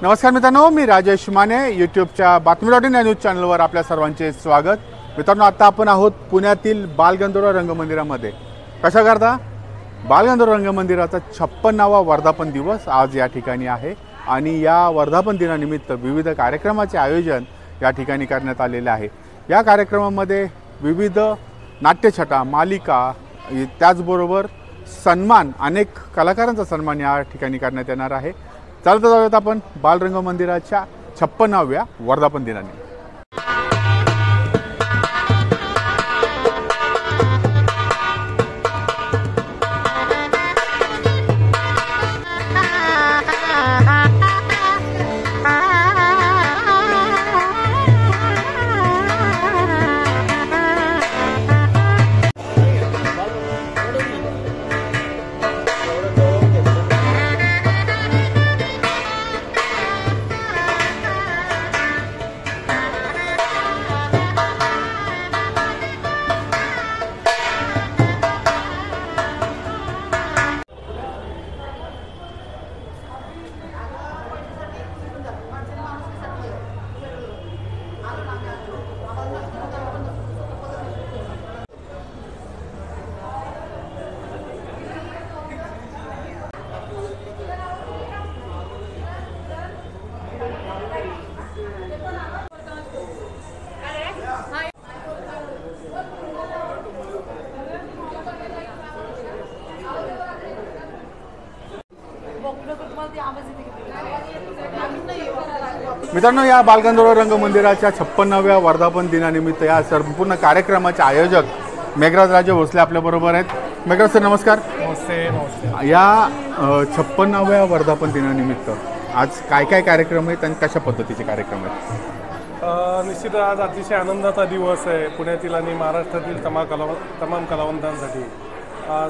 नमस्कार मित्रांनो, मी राजेश माने यूट्यूबच्या बातमी.इन या न्यूज चॅनलवर आपल्या सर्वांचे स्वागत। मित्रांनो, आता आपण आहोत पुण्यातील बालगंधर्व रंगमंदिरामध्ये। कशा करता बालगंधर्व रंगमंदिराचा 56वा वर्धापन दिवस आज या ठिकाणी आहे आणि या वर्धापन दिनानिमित्त विविध कार्यक्रमाचे आयोजन या ठिकाणी करण्यात आलेले आहे। या कार्यक्रमामध्ये विविध नाट्यछटा, मालिका, त्याचबरोबर सन्मान, अनेक कलाकारांचा सन्मान या ठिकाणी करण्यात येणार आहे। चालत जाऊयात आपण बालरंग मंदिराच्या 56व्या वर्धापन दिनाने। मित्रांनो, या बालगंधर्व रंगमंदिराच्या 56व्या वर्धापन दिनानिमित्त या संपूर्ण कार्यक्रमाचे आयोजक मेघराज राजे भोसले आपल्या बरोबर आहेत। मेघराज सर, नमस्कार। नमस्ते। या 56व्या वर्धापन दिनानिमित्त आज काय काय कार्यक्रम आहेत आणि कशा पद्धतीचे कार्यक्रम आहेत? निश्चित आज अतिशय आनंदाचा दिवस आहे पुण्यातील आणि महाराष्ट्रातील तमाम कलावंतांसाठी।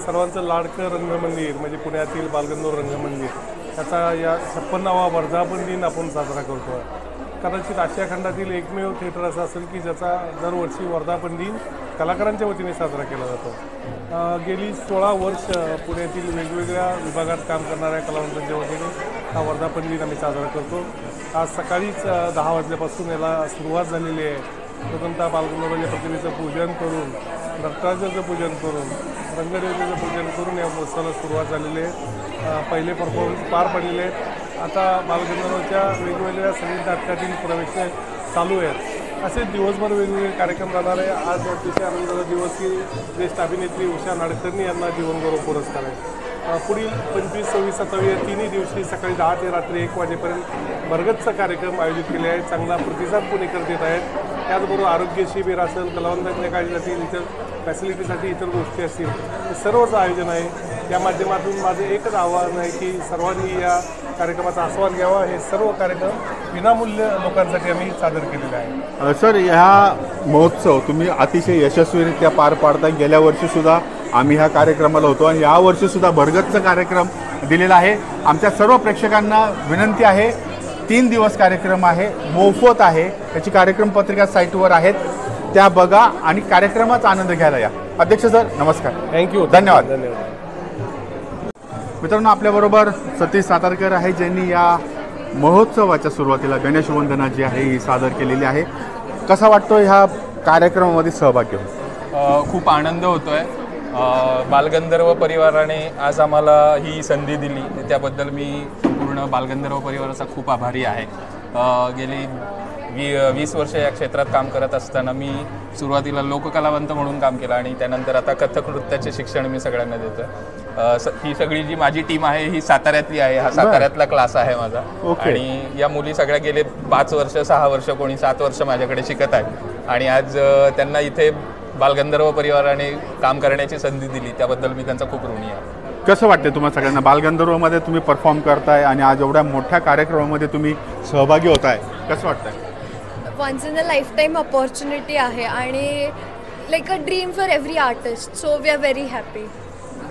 सर्वांचं लाडकं रंगमंदिर म्हणजे पुण्यातील बालगंधर्व रंगमंदिर त्याचा या 56वा वर्धापन दिन आपण साजरा करतो आहे। कदाचित आशिया खंडातील एकमेव थिएटर असं असेल की ज्याचा दरवर्षी वर्धापन दिन कलाकारांच्या वतीने साजरा केला जातो। गेली 16 वर्ष पुण्यातील वेगवेगळ्या विभागात काम करणाऱ्या कलावंतांच्या वतीने हा वर्धापन दिन आम्ही साजरा करतो। आज सकाळीच 10 वाजल्यापासून याला सुरुवात झालेली आहे। प्रथमतः बालगंधर्वाच्या प्रतिमेचं पूजन करून, नटराजाचं पूजन करून, रंगदेवतेचं पूजन करून या महोत्सवाला सुरुवात झालेली आहे। पहिले परफॉर्मन्स पार पडलेले आहेत। आता बालगंधर्वाच्या वेगवेगळ्या संगीत नाटकातील प्रवेश चालू आहेत। असे दिवसभर वेगवेगळे कार्यक्रम राहणार आहे। आज अतिशय आनंदाचा दिवस की ज्येष्ठ अभिनेत्री उषा नाडकर्णी यांना जीवनगौरव पुरस्कार आहे। पुढील 25, 26, 27 या तिन्ही दिवशी सकाळी 10 ते रात्री 1 वाजेपर्यंत भरगतचा कार्यक्रम आयोजित केले आहेत। चांगला प्रतिसाद पुणेकर देत आहेत। त्याचबरोबर आरोग्य शिबिर असेल, कलावंतांच्या काळजीसाठी इतर फॅसिलिटीसाठी इतर गोष्टी असतील, हे सर्वच आयोजन आहे। त्या माध्यमातून माझं एकच आवाहन आहे की सर्वांनी या कार्यक्रमाचा आस्वाद घ्यावा। हे सर्व कार्यक्रम विनामूल्य लोकांसाठी आम्ही सादर केलेले आहे। सर, हा महोत्सव तुम्ही अतिशय यशस्वीरित्या पार पाडता। गेल्या वर्षीसुद्धा आम्ही ह्या कार्यक्रमाला होतो आणि या वर्षीसुद्धा भरगतचा कार्यक्रम दिलेला आहे। आमच्या सर्व प्रेक्षकांना विनंती आहे, 3 दिवस कार्यक्रम आहे, मोफत आहे। त्याची कार्यक्रम पत्रिका साईटवर आहेत, त्या बघा आणि कार्यक्रमाचा आनंद घ्यायला या। अध्यक्ष सर, नमस्कार। थँक्यू, धन्यवाद। मित्रांनो, आपल्याबरोबर सतीश सातारकर आहे, ज्यांनी या महोत्सवाच्या सुरुवातीला गणेश वंदना जी आहे ही सादर केलेली आहे। कसा वाटतो ह्या कार्यक्रमामध्ये सहभागी होऊन? खूप आनंद होतोय। बालगंधर्व परिवाराने आज आम्हाला ही संधी दिली, त्याबद्दल मी संपूर्ण बालगंधर्व परिवाराचा खूप आभारी आहे। गेली 20 वर्ष या क्षेत्रात काम करत असताना मी सुरुवातीला लोककलावंत म्हणून काम केलं आणि त्यानंतर आता कथक नृत्याचे शिक्षण मी सगळ्यांना देतो। ही सगळी जी माझी टीम आहे ही साताऱ्यातली आहे। हा साताऱ्यातला क्लास आहे माझा। आणि या मुली सगळ्या गेले 5 वर्ष, 6 वर्ष, कोणी 7 वर्ष माझ्याकडे शिकत आहेत आणि आज त्यांना इथे बालगंधर्व परिवाराने काम करण्याची संधी दिली, त्याबद्दल मी त्यांचा खूप ऋणी आहे। कसं वाटतं तुम्हाला सगळ्यांना? बालगंधर्वमध्ये तुम्ही परफॉर्म करताय आणि आज एवढ्या मोठ्या कार्यक्रमामध्ये तुम्ही सहभागी होताय, कसं वाटतंय? Once in a lifetime opportunity आहे आणि like a dream for every artist, so we are very happy.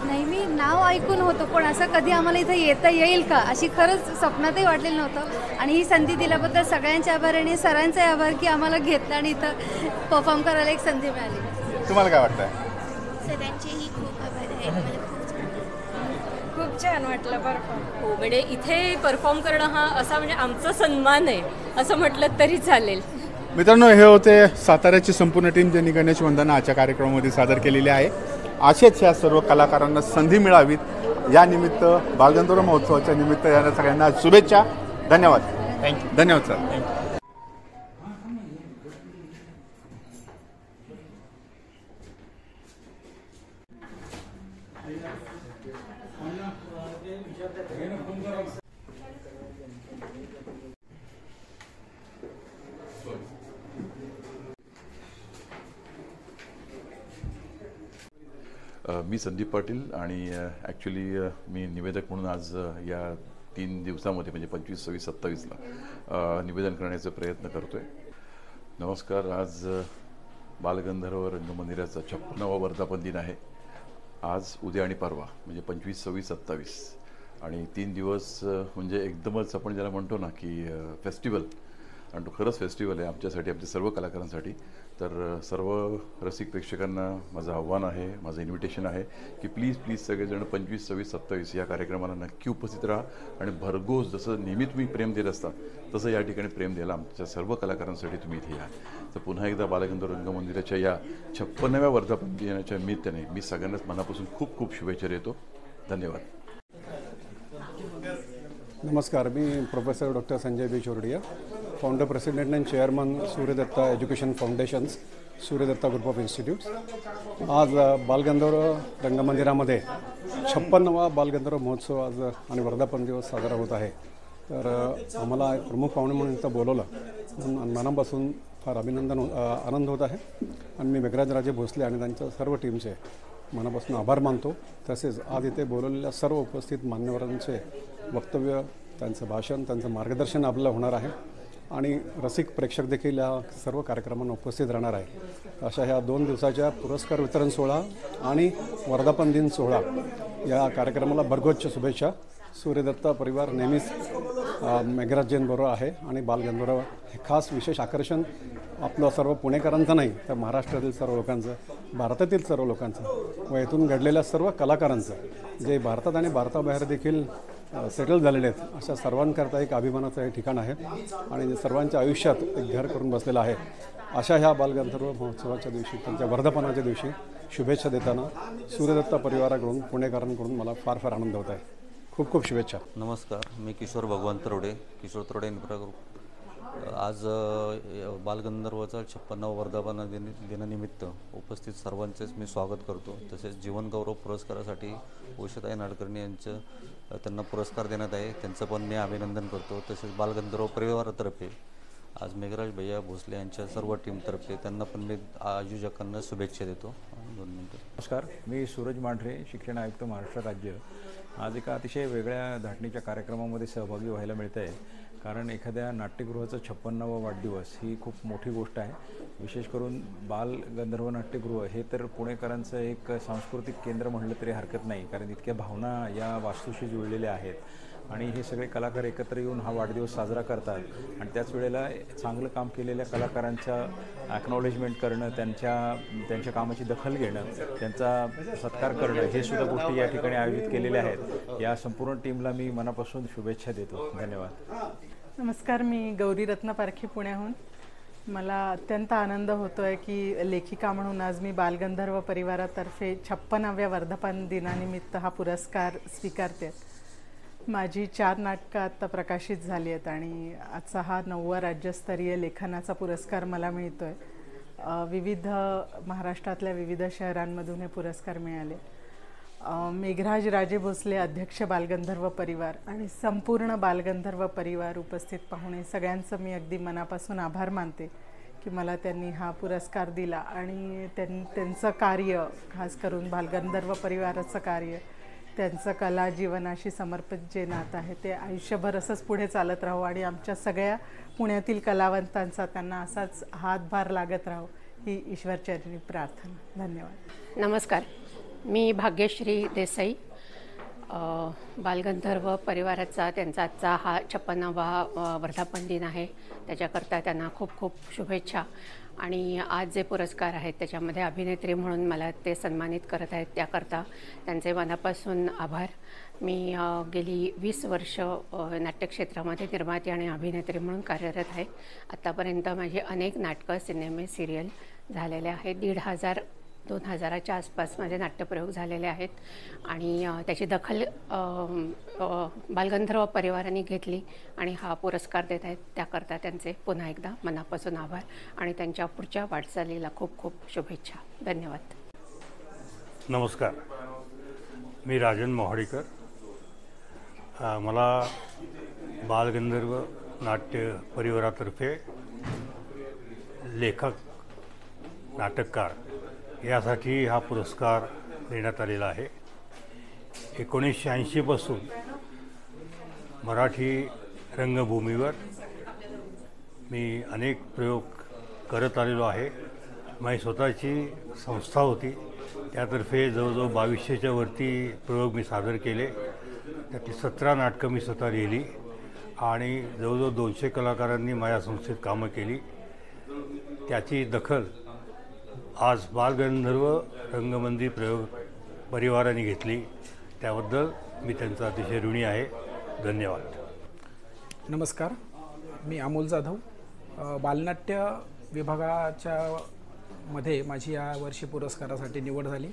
नाही, मी नाव ऐकून होतं, पण असं कधी आम्हाला इथं येता येईल का अशी खरंच स्वप्नातही वाटलेलं नव्हतं। आणि ही संधी दिल्याबद्दल सगळ्यांचे आभार आणि सरांचे आभार की आम्हाला घेतलं आणि इथं परफॉर्म करायला एक संधी मिळाली। तुम्हाला काय वाटतंय? सरांचेही खूप आभार आहेत। मला खूप खूप छान वाटलं परफॉर्म. हो, म्हणजे इथे परफॉर्म करणं हा असा म्हणजे आमचा सन्मान आहे असं म्हटलं तरी चालेल. मित्रांनो, हे होते साताऱ्याची संपूर्ण टीम ज्यांनी गणेश वंदना आजच्या कार्यक्रमामध्ये सादर केलेली आहे. असेच ह्या सर्व कलाकारांना संधी मिळावीत या निमित्त बालगंधर्व महोत्सवाच्या निमित्त यांना सगळ्यांना शुभेच्छा. धन्यवाद. थँक्यू. धन्यवाद सर. थँक्यू. मी संदीप पाटील आणि ॲक्च्युली मी निवेदक म्हणून आज या 3 दिवसामध्ये म्हणजे 25, 26, 27ला निवेदन करण्याचा प्रयत्न करतो आहे. नमस्कार. आज बालगंधर्व रंगमंदिराचा 56वा वर्धापन दिन आहे. आज, उद्या आणि परवा म्हणजे 25, 26, 27 आणि 3 दिवस म्हणजे एकदमच आपण ज्याला म्हणतो ना की फेस्टिवल, आणि तो खरंच फेस्टिवल आहे आमच्यासाठी, आमच्या सर्व कलाकारांसाठी. तर सर्व रसिक प्रेक्षकांना माझं आव्हान आहे, माझं इन्व्हिटेशन आहे की प्लीज सगळेजण 25, 26, 27 या कार्यक्रमाला नक्की उपस्थित राहा आणि भरघोस जसं नेहमी तुम्ही प्रेम देत असता तसं या ठिकाणी प्रेम द्यायला आमच्या सर्व कलाकारांसाठी तुम्ही इथे या. तर पुन्हा एकदा बालगंधर्व रंगमंदिराच्या या 56व्या वर्धापन दिनाच्या निमित्ताने मी सगळ्यांनाच मनापासून खूप खूप शुभेच्छा देतो. धन्यवाद. नमस्कार. मी professor doctor Sanjay B Chordiya, founder, president and chairman Suryadatta education foundations, Suryadatta group of institutes. आज बालगंधर्व रंगमंदिरामध्ये 56वा बालगंधर्व महोत्सव आज आणि वर्धापन दिवस साजरा होत आहे. तर आम्हाला एक प्रमुख पाहुणे म्हणून इथं बोलवलं म्हणून मनापासून फार आनंद होत आहे. आणि मी मेघराज राजे भोसले आणि त्यांच्या सर्व टीमचे मनापासून आभार मानतो. तसेच आज इथे बोलवलेल्या सर्व उपस्थित मान्यवरांचे वक्तव्य, त्यांचं भाषण, त्यांचं मार्गदर्शन आपल्याला होणार आहे आणि रसिक प्रेक्षक देखील या सर्व कार्यक्रमांना उपस्थित राहणार आहे. अशा ह्या 2 दिवसाच्या पुरस्कार वितरण सोहळा आणि वर्धापन दिन सोहळा या कार्यक्रमाला भरघोस शुभेच्छा. सूर्यदत्ता परिवार नेहमीच मेघराजजींबरोबर आहे आणि बालगंधर्व हे खास विशेष आकर्षण आपलं सर्व पुणेकरांचं नाही तर महाराष्ट्रातील सर्व लोकांचं, भारतातील सर्व लोकांचं व येथून घडलेल्या सर्व कलाकारांचं जे भारतात आणि भारताबाहेर देखील सेटल झालेले आहेत अशा सर्वांकरता एक अभिमानाचं हे ठिकाण आहे आणि सर्वांच्या आयुष्यात एक घर करून बसलेलं आहे. अशा ह्या बालगंधर्व महोत्सवाच्या दिवशी, त्यांच्या वर्धापनाच्या दिवशी शुभेच्छा देताना सूर्यदत्ता परिवाराकडून, पुणेकरांकडून मला फार फार आनंद होत आहे. खूप खूप शुभेच्छा. नमस्कार. मी किशोर भगवान तरवडे, किशोर तरवडे इन्फ्रा ग्रुप. आज बालगंधर्वचा 56वा वर्धापन दिनानिमित्त उपस्थित सर्वांचेच मी स्वागत करतो. तसेच जीवनगौरव पुरस्कारासाठी उषाताई नाडकर्णी यांचं त्यांना पुरस्कार देण्यात आहे, त्यांचं पण मी अभिनंदन करतो. तसेच बालगंधर्व परिवारातर्फे आज मेघराज भैया भोसले यांच्या सर्व टीमतर्फे त्यांना पण मी आयोजकांना शुभेच्छा देतो. 2 मिनिटं. नमस्कार. मी सूरज मांढरे, शिक्षण आयुक्त, महाराष्ट्र राज्य. आज एका अतिशय वेगळ्या धाटणीच्या कार्यक्रमामध्ये सहभागी व्हायला मिळतं आहे. कारण एखाद्या नाट्यगृहाचा 56वा वाढदिवस ही खूप मोठी गोष्ट आहे. विशेष करून बालगंधर्व नाट्यगृह हे तर पुणेकरांचं एक सांस्कृतिक केंद्र म्हटलं तरी हरकत नाही, कारण इतक्या भावना या वास्तूशी जुळलेल्या आहेत आणि हे सगळे कलाकार एकत्र येऊन हा वाढदिवस साजरा करतात. आणि त्याच वेळेला चांगलं काम केलेल्या कलाकारांचा ॲक्नॉलेजमेंट करणं, त्यांच्या कामाची दखल घेणं, त्यांचा सत्कार करणं, हे सुद्धा गोष्टी या ठिकाणी आयोजित केलेल्या आहेत. या संपूर्ण टीमला मी मनापासून शुभेच्छा देतो. धन्यवाद. नमस्कार. मी गौरी रत्न पारखी, पुण्याहून. मला अत्यंत आनंद होतो आहे की लेखिका म्हणून आज मी बालगंधर्व परिवारातर्फे 56व्या वर्धापन दिनानिमित्त हा पुरस्कार स्वीकारते. माझी 4 नाटकं आत्ता प्रकाशित झाली आहेत आणि आजचा हा 9वा राज्यस्तरीय लेखनाचा पुरस्कार मला मिळतो आहे. विविध महाराष्ट्रातल्या विविध शहरांमधून हे पुरस्कार मिळाले. मेघराज राजे भोसले, अध्यक्ष बालगंधर्व परिवार आणि संपूर्ण बालगंधर्व परिवार, उपस्थित पाहुणे सगळ्यांचं मी अगदी मनापासून आभार मानते की मला त्यांनी हा पुरस्कार दिला आणि त्यांचं कार्य, खास करून बालगंधर्व परिवाराचं कार्य, त्यांचं कला जीवनाशी समर्पित जे नातं आहे ते आयुष्यभर असंच पुढे चालत राहो आणि आमच्या सगळ्या पुण्यातील कलावंतांचा त्यांना असाच हातभार लागत राहो ही ईश्वरचरणी प्रार्थना. धन्यवाद. नमस्कार. मी भाग्यश्री देसाई, बालगंधर्व परिवाराचा त्यांचा आजचा हा 56वा वर्धापन दिन आहे, त्याच्याकरता त्यांना खूप खूप शुभेच्छा. आणि आज जे पुरस्कार आहेत त्याच्यामध्ये अभिनेत्री म्हणून मला ते सन्मानित करत आहेत त्याकरता त्यांचे मनापासून आभार. मी गेली 20 वर्ष नाट्यक्षेत्रामध्ये निर्माती आणि अभिनेत्री म्हणून कार्यरत आहे. आत्तापर्यंत माझी अनेक नाटकं, सिनेमे, सिरियल झालेले आहेत. 1500-2000च्या आसपास माझे नाट्यप्रयोग झालेले आहेत आणि त्याची दखल बालगंधर्व परिवाराने घेतली आणि हा पुरस्कार देत आहेत. त्याकरता त्यांचे पुन्हा एकदा मनापासून आभार आणि त्यांच्या पुढच्या वाटचालीला खूप खूप शुभेच्छा. धन्यवाद. नमस्कार, मी राजन मोहाडीकर. मला बालगंधर्व नाट्य परिवारातर्फे लेखक, नाटककार यासाठी हा पुरस्कार देण्यात आलेला आहे. 1980 पासून मराठी रंगभूमीवर मी अनेक प्रयोग करत आलेलो आहे. माझी स्वतःची संस्था होती, त्यातर्फे जवळजवळ 2200च्या वरती प्रयोग मी सादर केले. त्यातली 17 नाटकं मी स्वतः लिहिली आणि जवळजवळ 200 कलाकारांनी माझ्या संस्थेत कामं केली. त्याची दखल आज बालगंधर्व रंगमंदिर प्रयोग परिवाराने घेतली. त्याबद्दल मी त्यांचा अतिशय ऋणी आहे. धन्यवाद. नमस्कार, मी अमोल जाधव. बालनाट्य विभागाच्या मध्ये माझी यावर्षी पुरस्कारासाठी निवड झाली.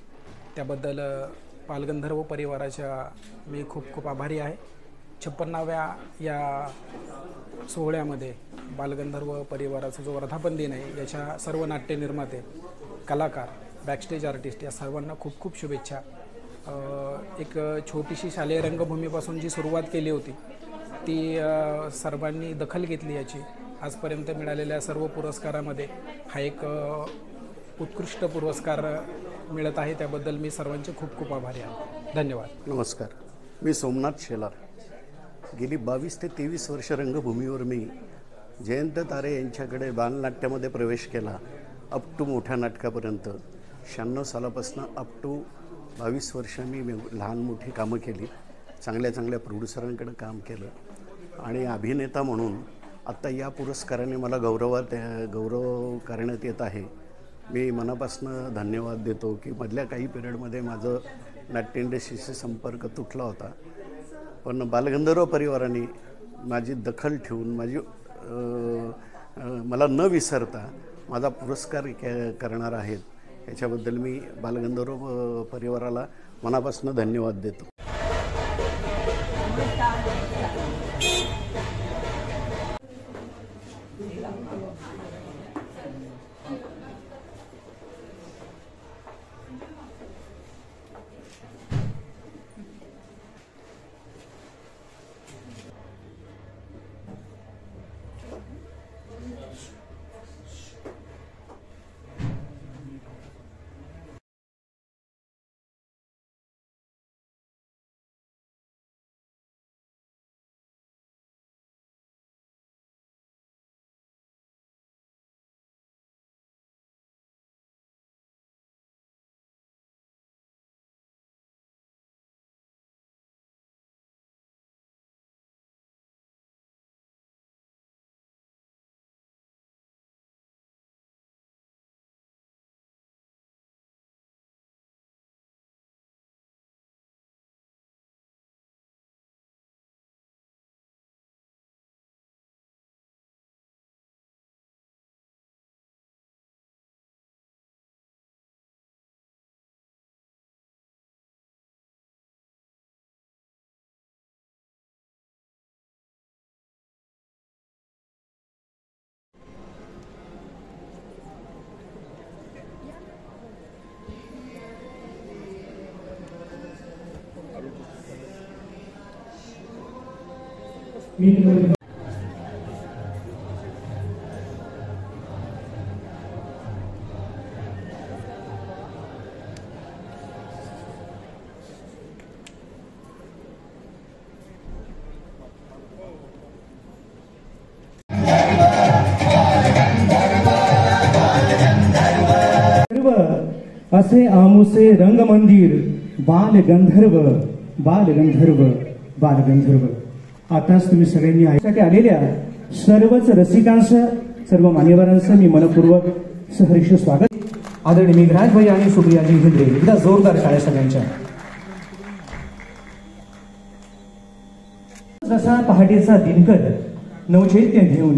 त्याबद्दल बालगंधर्व परिवाराच्या मी खूप खूप आभारी आहे. 56व्या या सोहळ्यामध्ये बालगंधर्व परिवाराचा जो वर्धापन दिन आहे याच्या सर्व नाट्य निर्माते, कलाकार, बॅकस्टेज आर्टिस्ट या सर्वांना खूप खूप शुभेच्छा. एक छोटीशी शालेय रंगभूमीपासून जी सुरुवात केली होती ती सर्वांनी दखल घेतली. याची आजपर्यंत मिळालेल्या सर्व पुरस्कारामध्ये हा एक उत्कृष्ट पुरस्कार मिळत आहे. त्याबद्दल मी सर्वांचे खूप खूप आभारी आहे. धन्यवाद. नमस्कार, मी सोमनाथ शेलार. गेली 22 ते 23 वर्ष रंगभूमीवर मी जयंत तारे यांच्याकडे बालनाट्यामध्ये प्रवेश केला. अप टू मोठ्या नाटकापर्यंत 96 सालापासून अप टू 22 वर्ष मी लहान मोठी कामं केली. चांगल्या चांगल्या प्रोड्युसरांकडे काम केलं आणि अभिनेता म्हणून आत्ता या पुरस्काराने मला गौरव करण्यात येत आहे. मी मनापासून धन्यवाद देतो की मधल्या काही पिरियडमध्ये माझं नाट्य इंडस्ट्रीशी संपर्क तुटला होता, पण बालगंधर्व परिवाराने माझी दखल ठेवून मला न विसरता माझा पुरस्कार करणार आहेत. याच्याबद्दल मी बालगंधर्व परिवाराला मनापासून धन्यवाद देतो. असे आमुसे रंगमंदिर बालगंधर्व बालगंधर्व बालगंधर्व. आताच तुम्ही सगळ्यांनी ऐकण्यासाठी आलेल्या सर्वच रसिकांचं, सर्व मान्यवरांचं मी मनपूर्वक सहर्ष स्वागत. आदरणीय मेघराज भाई आणि सुप्रियाजी हिंद्रे, एकदा जोरदार टाळ्या सगळ्यांच्या. जसा पहाटेचा दिनकर नवचैत्य घेऊन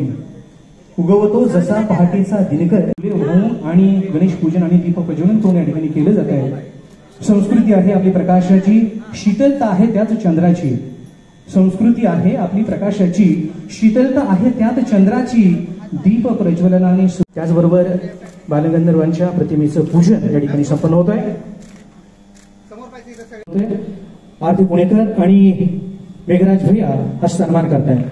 उगवतो जसा पहाटेचा दिनकर होम आणि गणेश पूजन आणि दीप प्रज्वलन करून या ठिकाणी केलं जात आहे। संस्कृती आहे आपली प्रकाशाची, शीतलता आहे त्यात चंद्राची। संस्कृती आहे आपली प्रकाशाची, शीतलता आहे त्यात चंद्राची। दीप प्रज्वलनाने त्याचबरोबर बालगंधर्वांच्या प्रतिमेचं पूजन या ठिकाणी संपन्न होत आहे। आरती पुणेकर आणि मेघराज भैया हा सन्मान करतायत।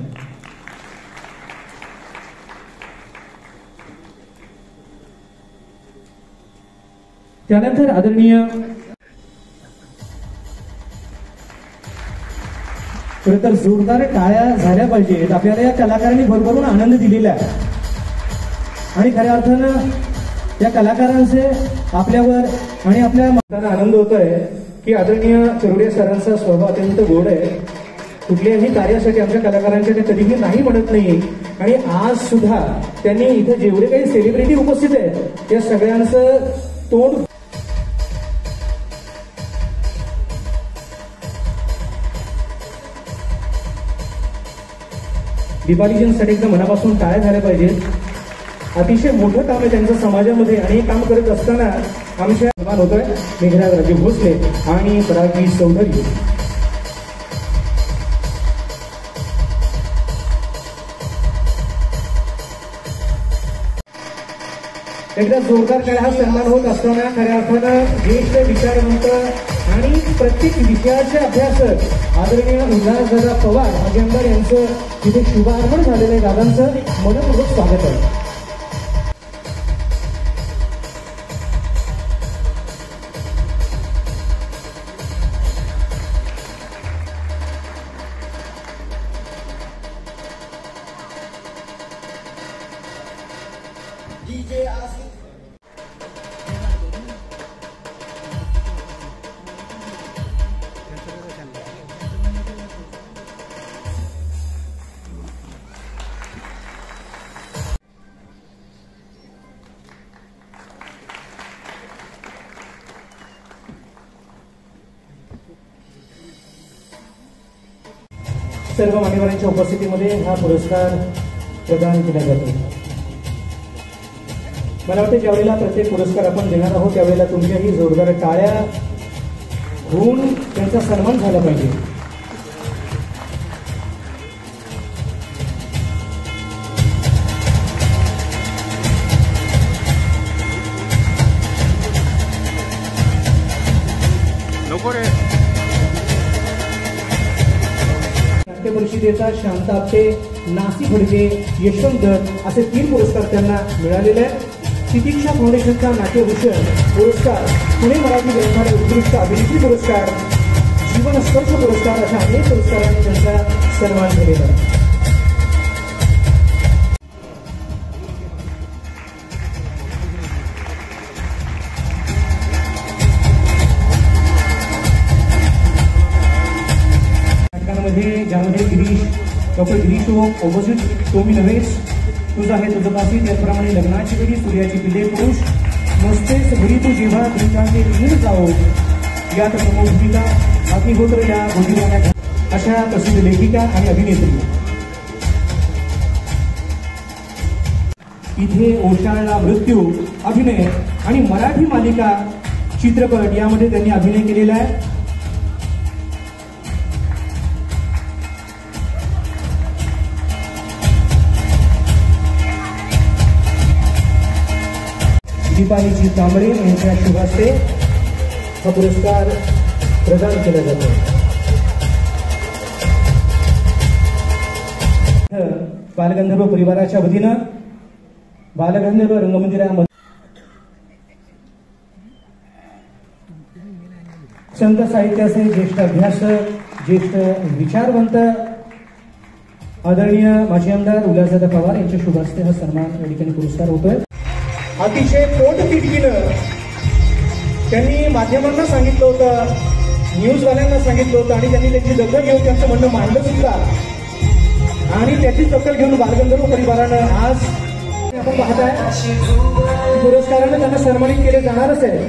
त्यानंतर आदरणीय खरं तर जोरदार टाळ्या झाल्या पाहिजेत। आपल्याला या कलाकारांनी भरभरून आनंद दिलेला आहे आणि खऱ्या अर्थानं या कलाकारांचे आपल्यावर आणि आपल्या मतांना आनंद होतोय की आदरणीय चरोडे सरांचा स्वभाव अत्यंत गोड आहे। कुठल्याही कार्यासाठी आमच्या कलाकारांच्या ते कधीही नाही म्हणत नाही आणि आज सुद्धा त्यांनी इथे जेवढे काही सेलिब्रिटी उपस्थित आहेत त्या सगळ्यांचं तोंड दीपालीजींसाठी एकदम मनापासून टाळ्या झाल्या पाहिजेत। अतिशय मोठं काम आहे त्यांचं समाजामध्ये आणि हे काम करत असताना आमच्या सन्मान होतोय मेघराज राजे भोसले आणि परागी चौधरी। एकदा जोरदार टाळ्या हा सन्मान होत असताना खऱ्या अर्थानं ज्येष्ठ विचारवंत आणि प्रत्येक विषयाचे अभ्यासक आदरणीय उल्हासदादा पवार माजी आमदार यांचं तिथे शुभारंभ झालेलं आहे। दादांचं मनपूर्वक स्वागत आहे। सर्व मान्यवरांच्या उपस्थितीमध्ये हा पुरस्कार प्रदान केला जातो। मला वाटतं ज्यावेळेला प्रत्येक पुरस्कार आपण देणार आहोत त्यावेळेला तुमच्याही जोरदार टाळ्या होऊन त्यांचा सन्मान झाला पाहिजे। नाट्य परिषदेचा शांत आपटे, नासी फडके, यशवंत दत्त असे 3 पुरस्कार त्यांना मिळालेले आहेत। तितिक्षा फाउंडेशनचा नाट्यभूषण पुरस्कार, पुणे मराठी ग्रंथालय उत्कृष्ट अभिनेत्री पुरस्कार, जीवन स्पर्श पुरस्कार अशा अनेक पुरस्कारांनी त्यांचा सन्मान केलेला आहे। ज्यामध्ये गिरीश डॉक्टर गिरीश ओक ऑपोजिट टोमी नव्हेच, तुझं आहे तुझं पासी, त्याचप्रमाणे लग्नाची पिढी, सूर्याची पिल्ले, पुरुष नुसतेच घरी तू जेव्हा तुमच्याचे तीन जाओ, यात प्रमुख भूमिका अग्निहोत्र या गोष्टीला अशा प्रसिद्ध लेखिका आणि अभिनेत्री। इथे ओशाळला मृत्यू, अभिनय आणि मराठी मालिका चित्रपट यामध्ये त्यांनी अभिनय केलेला आहे। दीपालीजी कांबळे यांच्या शुभ हस्ते हा पुरस्कार प्रदान केला जातो। बालगंधर्व परिवाराच्या वतीनं बालगंधर्व रंगमंदिरामध्ये संत साहित्याचे ज्येष्ठ अभ्यासक, ज्येष्ठ विचारवंत आदरणीय माजी आमदार उल्हासदादा पवार यांच्या शुभ हस्ते हा सन्मान या ठिकाणी पुरस्कार होतोय। अतिशय पोटतिडकीनं त्यांनी माध्यमांना सांगितलं होतं, न्यूजवाल्यांना सांगितलं होतं आणि त्यांनी त्याची दखल घेऊन त्यांचं म्हणणं मांडलं सुद्धा आणि त्याचीच दखल घेऊन बालगंधर्व परिवारानं आज आपण पाहताय पुरस्कारानं त्यांना सन्मानित केले जाणारच आहे।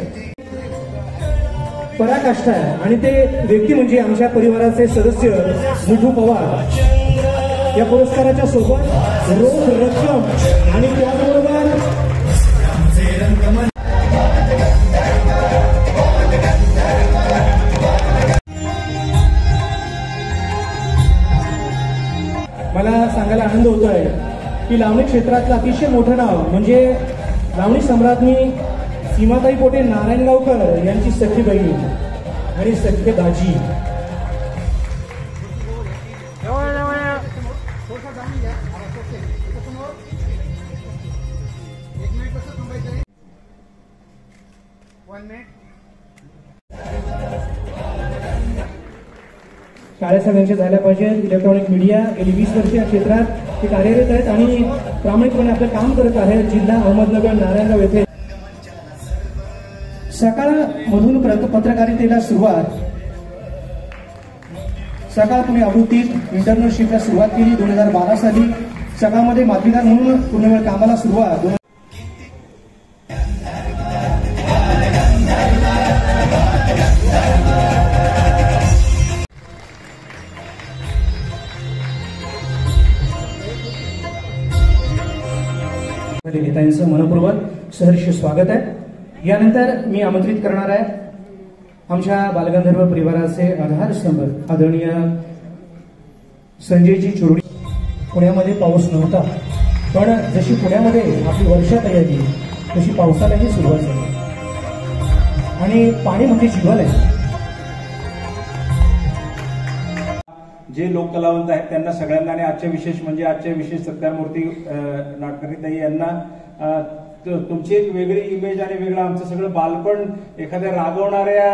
पराकाष्ठा आहे आणि ते व्यक्ती म्हणजे आमच्या परिवाराचे सदस्य मिठू पवार. या पुरस्काराच्या सोबत रोख रक्कम आणि त्याचबरोबर मला सांगायला आनंद होतोय की लावणी क्षेत्रातलं अतिशय मोठं नाव म्हणजे लावणी सम्राज्ञी सीमाताई पोटे नारायणगावकर यांची सख्खी बहीण आणि सख्खे दाजी. शाळा सगळ्यांच्या झाल्या पाहिजे. इलेक्ट्रॉनिक मीडिया गेली 20 वर्ष या क्षेत्रात ते कार्यरत आहेत आणि प्रामाणिकपणे आपलं काम करत आहेत. जिल्हा अहमदनगर नारायणगाव येथे सकाळमधून पत्रकारितेला सुरुवात, सकाळ पुणे आवृत्तीत इंटर्नशिपला सुरुवात केली 2012 साली. सकाळमध्ये मातृकार म्हणून पूर्णवेळ कामाला सुरुवात. नेत्यांचं मनपूर्वक सहर्ष स्वागत आहे. यानंतर मी आमंत्रित करणार आहे आमच्या बालगंधर्व परिवाराचे आधारस्तंभ आदरणीय संजयजी चोरडी. पुण्यामध्ये पाऊस नव्हता, पण जशी पुण्यामध्ये आपली वर्षा तयार झाली तशी पावसालाही सुरुवात झाली आणि पाणी म्हणजे जीवन आहे. जे लोक कलावंत आहेत त्यांना सगळ्यांना आणि आजच्या विशेष म्हणजे आजच्या विशेष सत्कारमूर्ती नाटकरीताई यांना तुमची एक वेगळी इमेज आणि वेगळं आमचं सगळं बालपण एखाद्या रागवणाऱ्या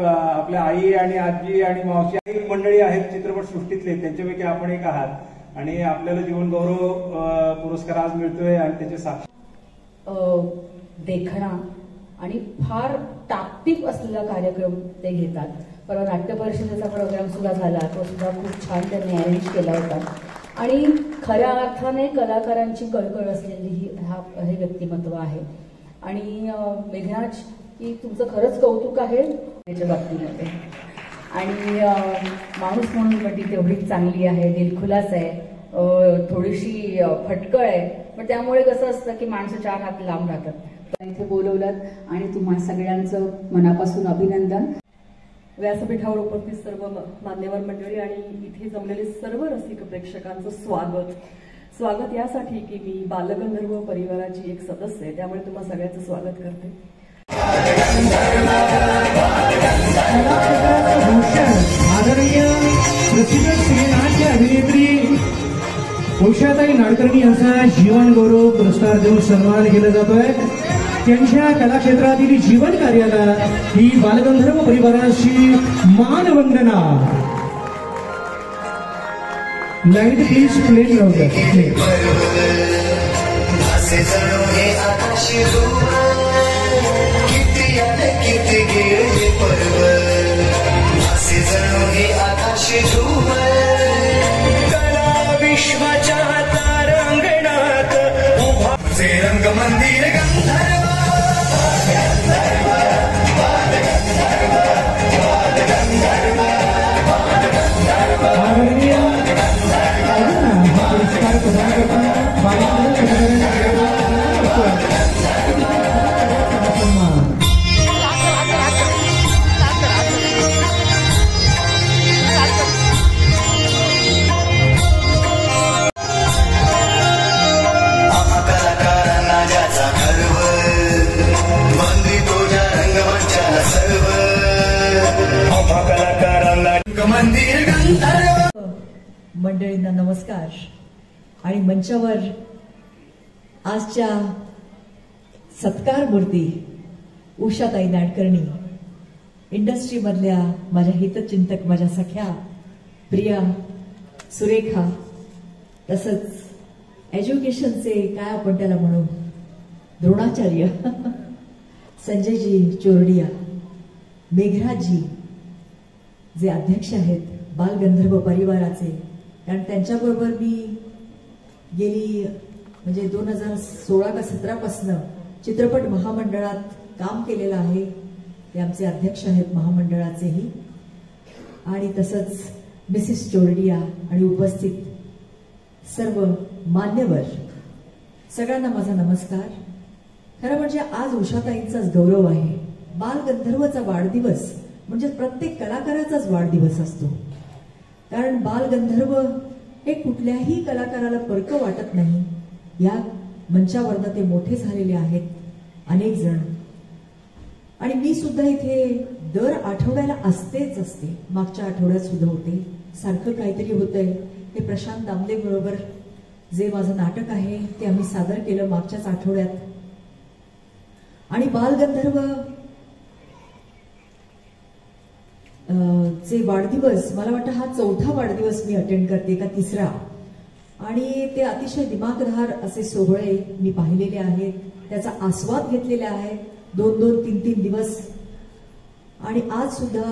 आपल्या आई आणि आजी आणि मावशी काही मंडळी आहेत चित्रपट सृष्टीतले, त्यांच्यापैकी आपण एक आहात आणि आपल्याला जीवन गौरव पुरस्कार आज मिळतोय आणि त्याचे साक्षी देखणा आणि फार टापटीप असलेला कार्यक्रम ते घेतात. परवा नाट्य परिषदेचा प्रोग्राम सुद्धा झाला, तो सुद्धा खूप छान त्यांनी अरेंज केला होता आणि खऱ्या अर्थाने कलाकारांची कळकळ असलेली हे व्यक्तिमत्व आहे. आणि मेघराज, की तुमचं खरंच कौतुक आहे त्याच्या बाबतीमध्ये आणि माणूस म्हणून पण ती तेवढीच चांगली आहे, दिलखुलास आहे, थोडीशी फटकळ आहे, पण त्यामुळे कसं असतं की माणसं 4 हात लांब राहतात. इथे बोलवलं आणि तुम्हा सगळ्यांचं मनापासून अभिनंदन. व्यासपीठावर उपस्थित सर्व मान्यवर मंडळी आणि इथे जमलेले सर्व रसिक प्रेक्षकांचं स्वागत यासाठी की मी बालगंधर्व परिवाराची एक सदस्य आहे, त्यामुळे तुम्हा सगळ्यांचं स्वागत करते. आदरणीय प्रसिद्ध सिनेनाट्य अभिनेत्री उषाताई नाडकर्णी यांचा जीवन गौरव पुरस्कार देऊन सन्मान केला जातोय. त्यांच्या कलाक्षेत्रातील जीवन कार्याला ही बालगंधर्व परिवाराची मानवंदना. लाईट प्लीज प्ले विश्वाच्या तारांगणात उभा रंगमंदिर गंधर्व मंडळींना नमस्कार. आणि मंचावर आजच्या सत्कार मूर्ती उषाताई नाडकर्णी, इंडस्ट्रीमधल्या माझ्या हितचिंतक, माझ्या सख्या, प्रिया, सुरेखा, तसंच एज्युकेशनचे काय आपण त्याला म्हणू द्रोणाचार्य संजयजी चोरडिया, मेघराजजी जे अध्यक्ष आहेत बालगंधर्व परिवाराचे, कारण त्यांच्याबरोबर मी गेली म्हणजे 2016 का 17 पासून चित्रपट महामंडळात काम केलेलं आहे. ते आमचे अध्यक्ष आहेत महामंडळाचेही, आणि तसंच मिसेस चोरडिया आणि उपस्थित सर्व मान्यवर, सगळ्यांना माझा नमस्कार. खरं म्हणजे आज उषाताईंचाच गौरव आहे. बालगंधर्वचा वाढदिवस म्हणजे प्रत्येक कलाकाराचाच वाढदिवस असतो, कारण बालगंधर्व हे कुठल्याही कलाकाराला परकं वाटत नाही. या मंचावरनं ते मोठे झालेले आहेत अनेक जण, आणि मी सुद्धा इथे दर आठवड्याला असते. मागच्या आठवड्यात सुद्धा होते. सारखं काहीतरी होतंय. हे प्रशांत दामले बरोबर जे माझं नाटक आहे ते आम्ही सादर केलं मागच्याच आठवड्यात. आणि बालगंधर्व चे वाढदिवस, मला वाटतं हा 4था वाढदिवस मी अटेंड करते का 3रा, आणि ते अतिशय दिमागदार असे सोहळे मी पाहिलेले आहेत, त्याचा आस्वाद घेतलेला आहे 2-2, 3-3 दिवस. आणि आज सुद्धा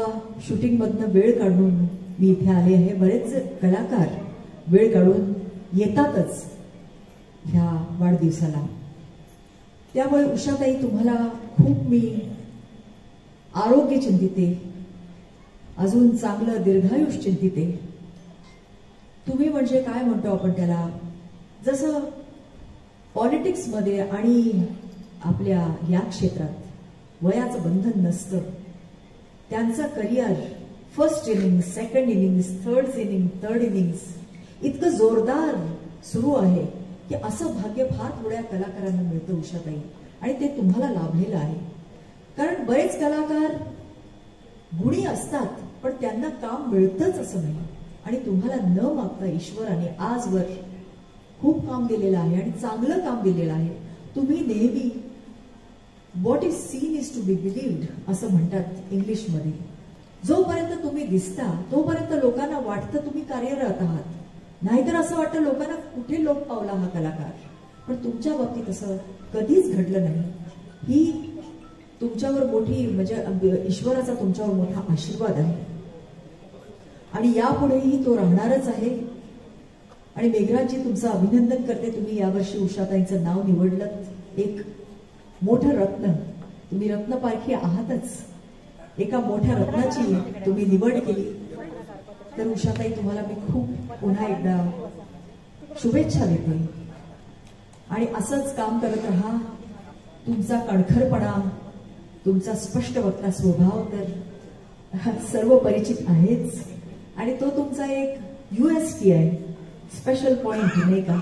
शूटिंगमधनं वेळ काढून मी इथे आले आहे. बरेच कलाकार वेळ काढून येतातच ह्या वाढदिवसाला. त्यामुळे उषाताई तुम्हाला खूप मी आरोग्य चिंतिते, अजून चांगलं दीर्घायुष्य चिंतिते. तुम्ही म्हणजे काय म्हणतो आपण त्याला, जसं पॉलिटिक्समध्ये आणि आपल्या या क्षेत्रात वयाचं बंधन नसतं. त्यांचं career first inning, second innings, third innings इतकं जोरदार सुरू आहे की असं भाग्य फार थोड्या कलाकारांना मिळतं उषाताई, आणि ते तुम्हाला लाभलेलं आहे. कारण बरेच कलाकार गुणी असतात पण त्यांना काम मिळतंच असं नाही, आणि तुम्हाला न मागता ईश्वराने आजवर खूप काम दिलेलं आहे आणि चांगलं काम दिलेलं आहे. तुम्ही नेहमी what is seen is to be believed असं म्हणतात इंग्लिशमध्ये. जोपर्यंत तुम्ही दिसता तोपर्यंत लोकांना वाटतं तुम्ही कार्यरत आहात, नाहीतर असं वाटतं लोकांना कुठे लोक पावला हा कलाकार. पण तुमच्या बाबतीत असं कधीच घडलं नाही. ही तुमच्यावर मोठी म्हणजे ईश्वराचा तुमच्यावर मोठा आशीर्वाद आहे, आणि यापुढेही तो राहणारच आहे. आणि मेघराजजी तुमचं अभिनंदन करते. तुम्ही यावर्षी उषाताईंचं नाव निवडलं, एक मोठं रत्न. तुम्ही रत्नपारखी आहातच. एका मोठ्या रत्नाची तुम्ही निवड केली. तर उषाताई तुम्हाला मी खूप पुन्हा एकदा शुभेच्छा देते, आणि असंच काम करत राहा. तुमचा कणखरपणा, तुमचा स्पष्ट वक्ता स्वभाव तर सर्व परिचित आहेच, आणि तो तुमचा एक USP आहे, स्पेशल पॉइंट नाही का.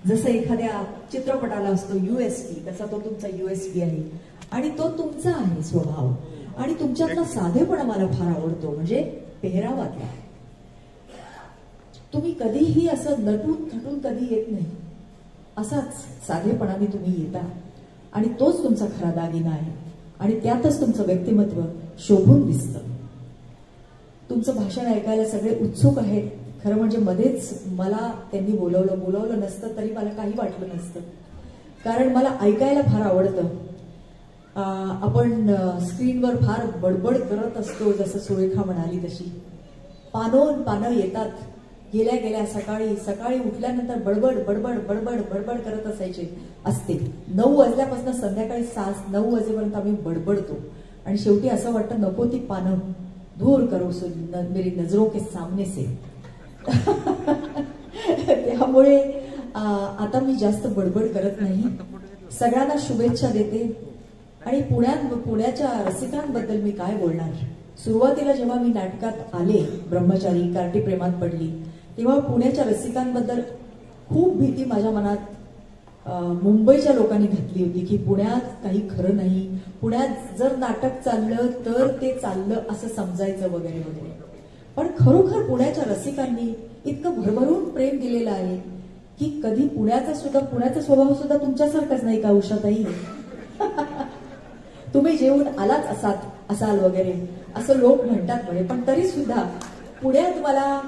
जसं एखाद्या चित्रपटाला असतो USP, तसा तो तुमचा USP आहे, आणि तो तुमचा आहे स्वभाव. आणि तुमच्यातला साधेपणा मला फार आवडतो, म्हणजे पेहरावातला. तुम्ही कधीही असं नटून थटून कधी येत नाही, असाच साधेपणाने तुम्ही येता, आणि तोच तुमचा खरा दागिना आहे, आणि त्यातच तुमचं व्यक्तिमत्व शोभून दिसतं. तुमचं भाषण ऐकायला सगळे उत्सुक आहेत. खरं म्हणजे मध्येच मला त्यांनी बोलवलं नसतं तरी मला काही वाटलं नसतं, कारण मला ऐकायला फार आवडतं. आपण स्क्रीनवर फार बडबड करत असतो, जसं सुरेखा म्हणाली तशी पानोन पानं येतात. गेल्या सकाळी उठल्यानंतर बडबड करत असते. 9 वाजल्यापासून संध्याकाळी 9 वाजेपर्यंत आम्ही बडबडतो, आणि शेवटी असं वाटतं नको ती पानं दूर करो मेरी नजरों के सामने से. त्यामुळे आता मी जास्त बडबड करत नाही. सगळ्यांना शुभेच्छा देते, आणि पुण्याच्या रसिकांबद्दल मी काय बोलणार. सुरुवातीला जेव्हा मी नाटकात आले, ब्रह्मचारी कार्टी प्रेमात पडली, तेव्हा पुण्याच्या रसिकांबद्दल खूप भीती माझ्या मनात मुंबईच्या लोकांनी घातली होती की पुण्यात काही खरं नाही, पुण्यात जर नाटक चाललं तर ते चाललं असं समजायचं वगैरे वगैरे. पण खरोखर पुण्याच्या रसिकांनी इतकं भरभरून प्रेम दिलेलं आहे की कधी पुण्याचा स्वभाव सुद्धा तुमच्यासारखाच नाही का उषाताई. तुम्ही जेवून आलाच असाल वगैरे असं लोक म्हणतात म्हणे, पण तरी सुद्धा पुण्यात मला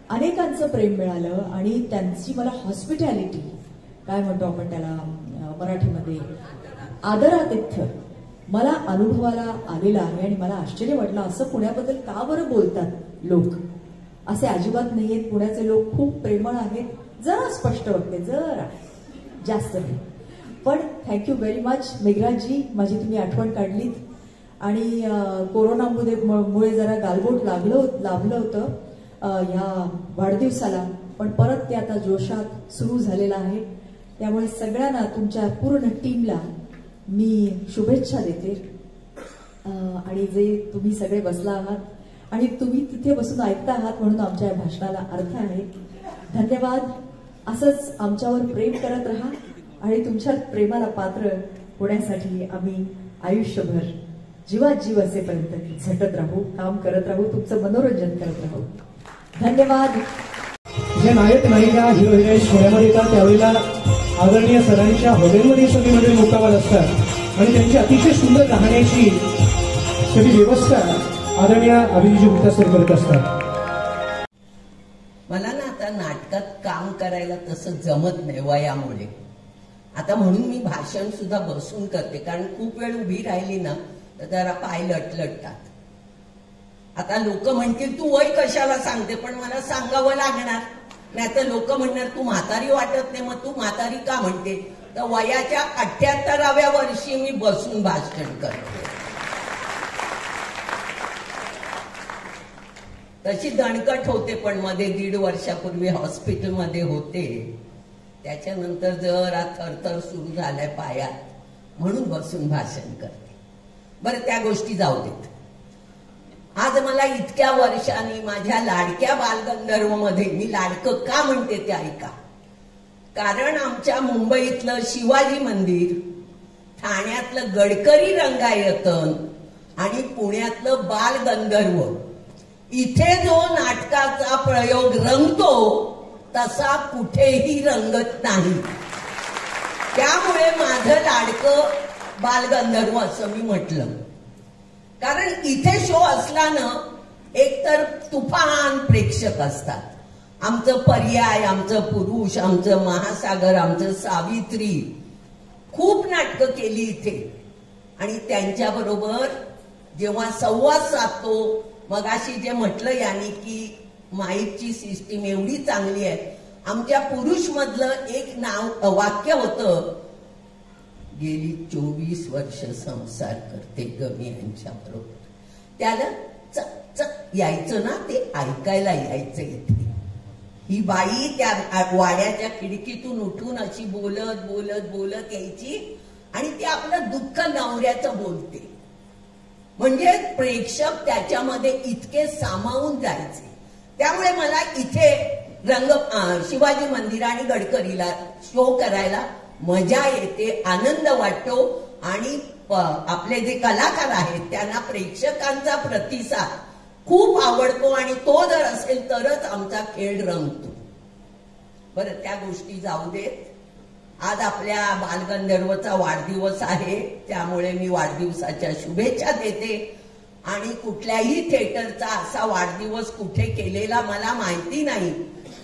अनेकांचं प्रेम मिळालं, आणि त्यांची मला हॉस्पिटॅलिटी काय म्हणतो आपण त्याला मराठीमध्ये, आदरातिथ्य मला अनुभवाला आलेला आहे. आणि मला आश्चर्य वाटलं, असं पुण्याबद्दल का बरं बोलतात लोक. असे अजिबात नाहीयेत. पुण्याचे लोक खूप प्रेमळ आहेत. जरा स्पष्ट वाटते, जरा जास्त नाही. पण थँक्यू व्हेरी मच मेघराजजी, माझी तुम्ही आठवण काढलीत. आणि मुळे जरा गालबोट लाभलं होतं ह्या वाढदिवसाला, पण परत ते आता जोशात सुरू झालेलं आहे. त्यामुळे सगळ्यांना, तुमच्या पूर्ण टीमला मी शुभेच्छा देते. आणि जे तुम्ही सगळे बसला आहात आणि तुम्ही तिथे बसून ऐकता आहात म्हणून आमच्या या भाषणाला अर्थ आहे. धन्यवाद. असंच आमच्यावर प्रेम करत राहा आणि तुमच्या प्रेमाला पात्र होण्यासाठी आम्ही आयुष्यभर जीवात जीव असेपर्यंत झटत राहू, काम करत राहू, तुमचं मनोरंजन करत राहू. धन्यवाद. जे नायक नायिका हिरो हिरोईन पुण्यामध्ये येतात त्यावेळेला आदरणीय सरांच्या हॉटेलमध्ये सगळीमध्ये मुक्कामात असतात आणि त्यांची अतिशय सुंदर राहण्याची सगळी व्यवस्था आदरणीय अभिजीत गुप्ता सर करत असतात. मला ना आता नाटकात काम करायला तसं जमत नाही वयामुळे. आता म्हणून मी भाषण सुद्धा बसून करते, कारण खूप वेळ उभी राहिली ना तर जरा पाय लटलटतात. आता लोक म्हणतील तू वय कशाला सांगते, पण मला सांगावं लागणार, नाही तर लोक म्हणणार तू म्हातारी वाटत नाही, मग तू म्हातारी का म्हणते. तर वयाच्या 78व्या वर्षी मी बसून भाषण करते. तशी दणकट होते, पण मध्ये 1.5 वर्षापूर्वी हॉस्पिटलमध्ये होते, त्याच्यानंतर जरा थरथर सुरू झालाय पायात, म्हणून बसून भाषण करते. बरं, त्या गोष्टी जाऊ देत. आज मला इतक्या वर्षांनी माझ्या लाडक्या बालगंधर्व मध्ये, मी लाडकं का म्हणते ते ऐका. कारण आमच्या मुंबईतलं शिवाजी मंदिर, ठाण्यातलं गडकरी रंगायतन आणि पुण्यातलं बालगंधर्व, इथे जो नाटकाचा प्रयोग रंगतो तसा कुठेही रंगत नाही. त्यामुळे माझं लाडकं बालगंधर्व असं मी म्हटलं. कारण इथे शो असला ना, एकतर तुफान प्रेक्षक असतात. आमचं पर्याय, आमचं पुरुष, आमचं महासागर, आमचं सावित्री, खूप नाटकं केली इथे. आणि त्यांच्याबरोबर जेव्हा संवाद साधतो, मगाशी जे म्हटलं यांनी की माईकची सिस्टीम एवढी चांगली आहे. आमच्या पुरुष मधलं एक वाक्य होतं, गेली 24 वर्ष संसार करते गमी यांच्या बरोबर. त्याला चक चक यायचं ना, ते ऐकायला यायचं इथे. ही बाई त्या वाड्याच्या खिडकीतून उठून अशी बोलत बोलत बोलत यायची आणि ती आपलं दुःख नवऱ्याचं बोलते. म्हणजे प्रेक्षक त्याच्यामध्ये इतके सामावून जायचे. त्यामुळे मला इथे शिवाजी मंदिर आणि गडकरीला शो करायला मजा येते, आनंद वाटतो. आणि आपले जे कलाकार आहेत त्यांना प्रेक्षकांचा प्रतिसाद खूप आवडतो आणि तो जर असेल तरच आमचा खेळ रंगतो. बरं, त्या गोष्टी जाऊ देत. आज आपल्या बालगंधर्वचा वाढदिवस आहे, त्यामुळे मी वाढदिवसाच्या शुभेच्छा देते. आणि कुठल्याही थिएटरचा असा वाढदिवस कुठे केलेला मला माहिती नाही,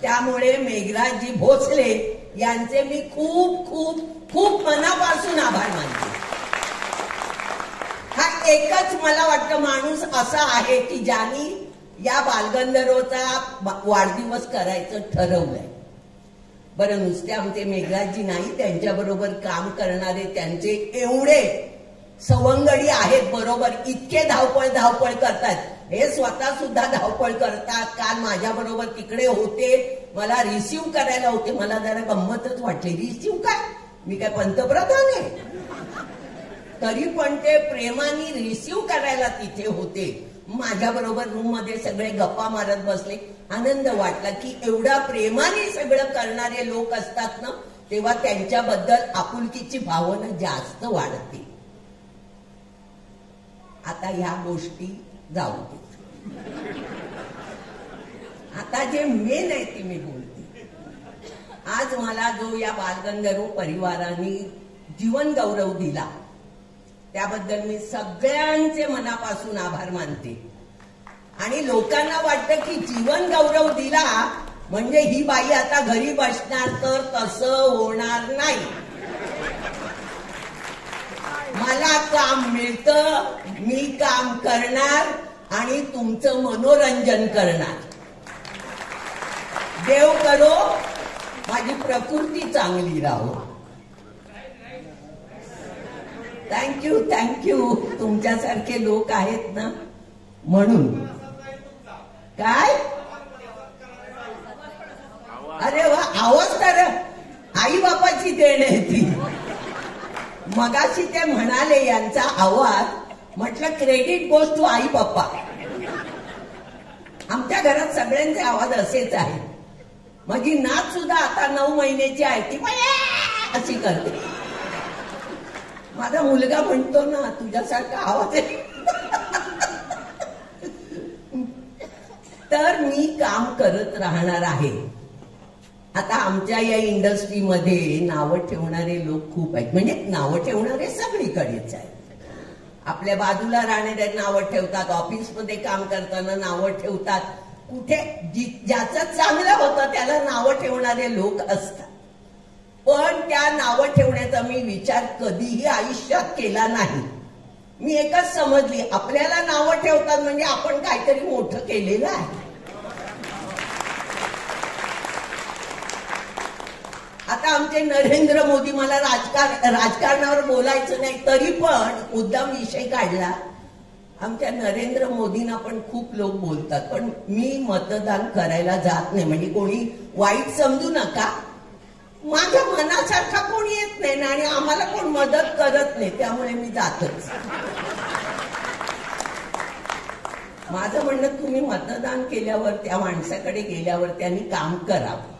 त्यामुळे मेघराजजी भोसले यांचे मी खूप खूप खूप मनापासून आभार मानते. हा एकच मला वाटतं माणूस असा आहे की ज्यांनी या बालगंधर्वचा वाढदिवस करायचं ठरवलंय. बरं, नुसते आमचे मेघराजजी नाही, त्यांच्याबरोबर काम करणारे त्यांचे एवढे सवंगडी आहेत बरोबर, इतके धावपळ करतात. हे स्वतः सुद्धा धावपळ करतात. काल माझ्या बरोबर तिकडे होते, मला रिसीव्ह करायला होते. मला जरा गंमतच वाटली, रिसीव्ह काय, मी काय पंतप्रधान आहे? तरी पण ते प्रेमाने रिसीव्ह करायला तिथे होते. माझ्या बरोबर रूम मध्ये सगळे गप्पा मारत बसले. आनंद वाटला की एवढा प्रेमाने सगळं करणारे लोक असतात ना, तेव्हा त्यांच्याबद्दल आपुलकीची भावना जास्त वाढते. आता ह्या गोष्टी जाऊ दे. आता जे मेन आहे ते मी बोलते. आज मला जो या बालगंधर्व परिवाराने जीवन गौरव दिला त्याबद्दल मी सगळ्यांचे मनापासून आभार मानते. आणि लोकांना वाटतं की जीवन गौरव दिला म्हणजे ही बाई आता घरी बसणार, तर तसं होणार नाही. मला काम मिळतं, मी काम करणार आणि तुमचं मनोरंजन करणार. देव करो माझी प्रकृती चांगली राहो. Thank you thank you. तुमच्यासारखे लोक आहेत ना म्हणून. काय अरे वा, आवाज तर आई बापाची देण आहे ती. मगाशी ते म्हणाले यांचा आवाज, म्हटलं क्रेडिट गोज टू आई बाप्पा. आमच्या घरात सगळ्यांचे आवाज असेच आहेत. माझी नात सुद्धा आता 9 महिन्याची आहे, ती अशी करते. माझा मुलगा म्हणतो ना तुझ्यासारखा आवाज आहे. तर मी काम करत राहणार आहे. आता आमच्या या इंडस्ट्रीमध्ये नावं ठेवणारे लोक खूप आहेत. म्हणजे नावं ठेवणारे सगळीकडेच आहेत. आपल्या बाजूला राहणारे नावं ठेवतात, ऑफिसमध्ये काम करताना नावं ठेवतात, कुठे ज्याचं चांगलं होतं त्याला नावं ठेवणारे लोक असतात. पण त्या नावं ठेवण्याचा मी विचार कधीही आयुष्यात केला नाही. मी एकच समजली, आपल्याला नावं ठेवतात म्हणजे आपण काहीतरी मोठं केलेलं आहे. आता आमचे नरेंद्र मोदी, मला राजकारणावर बोलायचं नाही तरी पण मुद्दाम विषय काढला. आमच्या नरेंद्र मोदींना पण खूप लोक बोलतात, पण मी मतदान करायला जात नाही. म्हणजे कोणी वाईट समजू नका, माझ्या मनासारखा कोणी येत नाही ना, आणि आम्हाला कोण मदत करत नाही, त्यामुळे मी जातच. माझं म्हणणं, तुम्ही मतदान केल्यावर त्या माणसाकडे गेल्यावर त्यांनी काम करावं.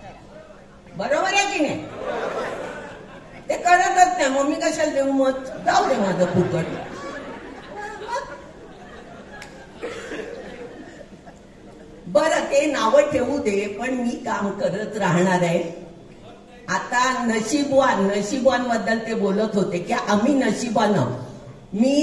बरोबर आहे की नाही? ते करतच नाही, मग मी कशाला देऊ मत? जाऊ दे माझं फुकट. बरं, ते नावं ठेवू दे, पण मी काम करत राहणार आहे. आता नशीबवान बद्दल ते बोलत होते की आम्ही नशीबान. मी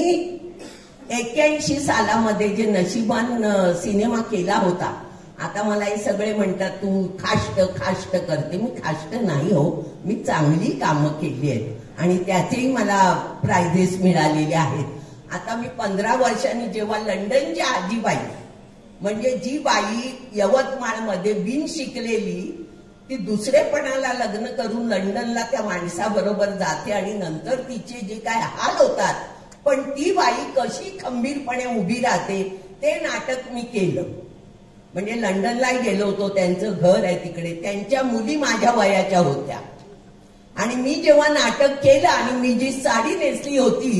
81 सालामध्ये जे नशीबान सिनेमा केला होता, आता मला हे सगळे म्हणतात तू खाष्ट करते. मी खाष्ट नाही हो, मी चांगली कामं केली आहेत आणि त्याचेही मला प्राइजेस मिळालेले आहेत. आता मी 15 वर्षांनी जेव्हा लंडनची आजीबाई, म्हणजे जी बाई यवतमाळमध्ये बिन शिकलेली, ती दुसरेपणाला लग्न करून लंडनला त्या माणसाबरोबर जाते आणि नंतर तिचे जे काय हाल होतात, पण ती बाई कशी खंबीरपणे उभी राहते, ते नाटक मी केलं. म्हणजे लंडनलाही गेलो होतो, त्यांचं घर आहे तिकडे, त्यांच्या मुली माझ्या वयाच्या होत्या. आणि मी जेव्हा नाटक केलं आणि मी जी साडी नेसली होती,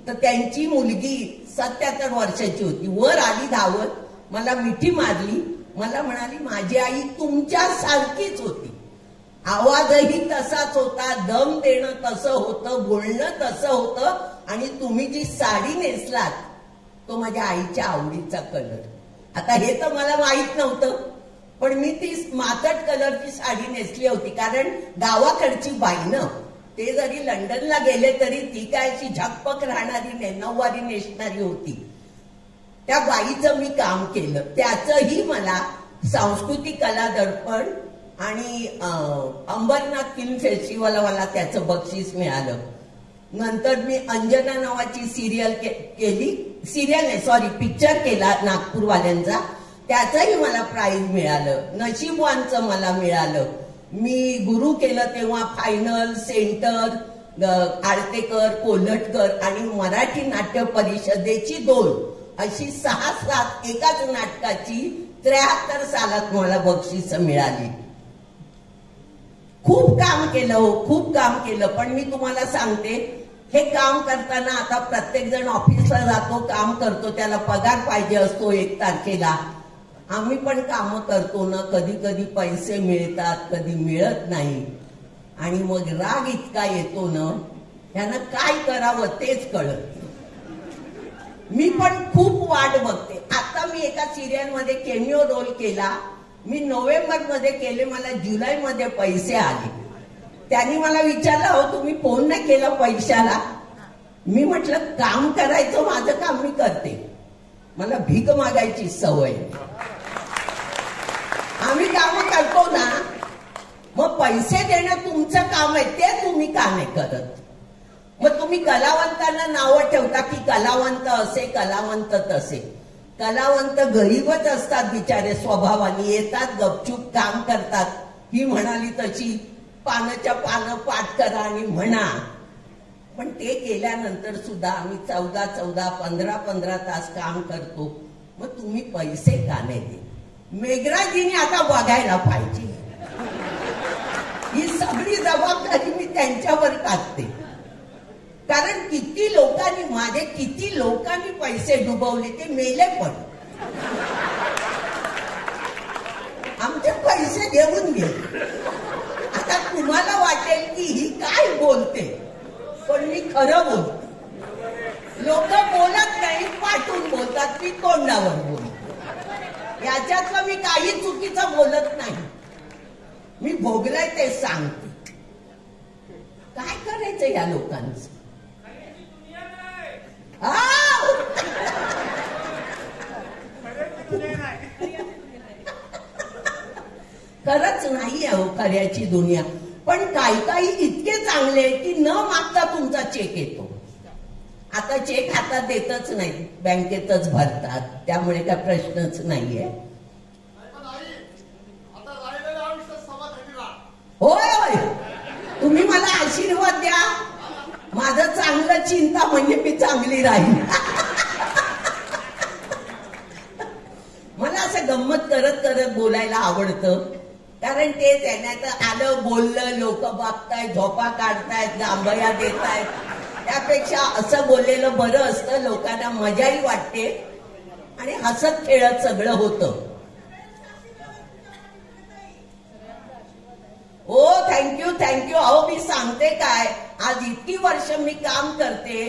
तर त्यांची मुलगी 77 वर्षाची होती. वर आली धावत, मला मिठी मारली, मला म्हणाली माझी आई तुमच्या सारखीच होती, आवाजही तसाच होता, दम देणं तसं होतं, बोलणं तसं होतं, आणि तुम्ही जी साडी नेसलात तो माझ्या आईच्या आवडीचा कलर. आता हे तर मला माहित नव्हतं, पण मी ती मातट कलरची साडी नेसली होती, कारण गावाकडची बाई न, ते जरी लंडनला गेले तरी ती काय अशी झकपक राहणारी नाही, नऊवारी नेसणारी होती. त्या बाईचं मी काम केलं. त्याचंही मला सांस्कृतिक कला दर्पण आणि अंबरनाथ फिल्म फेस्टिवल मला त्याचं बक्षीस मिळालं. नंतर मी अंजना नावाची सिरियल केली, पिक्चर केला नागपूरवाल्यांचा, त्याचंही मला प्राइज मिळालं. नशीबवानचं मला मिळालं. मी गुरु केलं तेव्हा फायनल, सेंटर, आळतेकर, कोल्हटकर आणि मराठी नाट्य परिषदेची 2 अशी 6-7 एकाच नाटकाची 73 सालात मला बक्षीस मिळाली. खूप काम केलं हो, खूप काम केलं. पण मी तुम्हाला सांगते, हे काम करताना आता प्रत्येक जण ऑफिसला जातो, काम करतो, त्याला पगार पाहिजे असतो 1 तारखेला. आम्ही पण काम करतो ना, कधी कधी पैसे मिळतात, कधी मिळत नाही, आणि मग राग इतका येतो ना, त्यांना काय करावं तेच कळत. मी पण खूप वाट बघते. आता मी एका सिरियलमध्ये केमिओ रोल केला, मी नोव्हेंबरमध्ये केले, मला जुलैमध्ये पैसे आले. त्यांनी मला विचारलं, अहो तुम्ही फोन नाही केला पैशाला? मी म्हटलं काम करायचं, माझं काम मी करते, मला भीक मागायची सवय. आम्ही काम करतो ना, मग पैसे देणं तुमचं काम आहे, ते तुम्ही का नाही करत? मग तुम्ही कलावंतांना नावं ठेवता की कलावंत असे, कलावंत तसे. कलावंत गरीबच असतात बिचारे स्वभावाने, येतात गपचूप काम करतात. ही म्हणाली तशी पानाच्या पानं पाठ करा आणि म्हणा. पण ते केल्यानंतर सुद्धा आम्ही 14 15 तास काम करतो. मग तुम्ही पैसे का नाही देत? मेघराजीने आता बघायला पाहिजे. ही सगळी जबाबदारी मी त्यांच्यावर टाकते. कारण किती लोकांनी पैसे डुबवले, ते मेले पण आमचे पैसे घेऊन गेले. आता तुम्हाला वाटेल की ही काय बोलते, पण मी खरं बोलते. लोक बोलत नाही, पाठून बोलतात, मी तोंडावर बोलते. याच्यातलं मी काही चुकीचं बोलत नाही. मी भोगलंय ते सांगते. काय करायचं या लोकांचं? खरंच नाही आहे खऱ्याची दुनिया. पण काही इतके चांगले की न मागता तुमचा चेक येतो. आता चेक हातात देतच नाही, बँकेतच भरतात, त्यामुळे काय प्रश्नच नाहीये. होय, तुम्ही मला आशीर्वाद द्या. माझं चांगलं चिंता म्हणजे मी चांगली राहील. मला असं गंमत करत करत बोलायला आवडतं. कारण ते त्याच्यात आलं बोललं, लोक बघतायत, झोपा काढतायत, जांभया देतायत. त्यापेक्षा असं बोललेलं बरं असतं. लोकांना मजाही वाटते आणि हसत खेळत सगळं होतं. हो, थँक्यू. अहो, मी सांगते काय, आज इतकी वर्ष मी काम करते,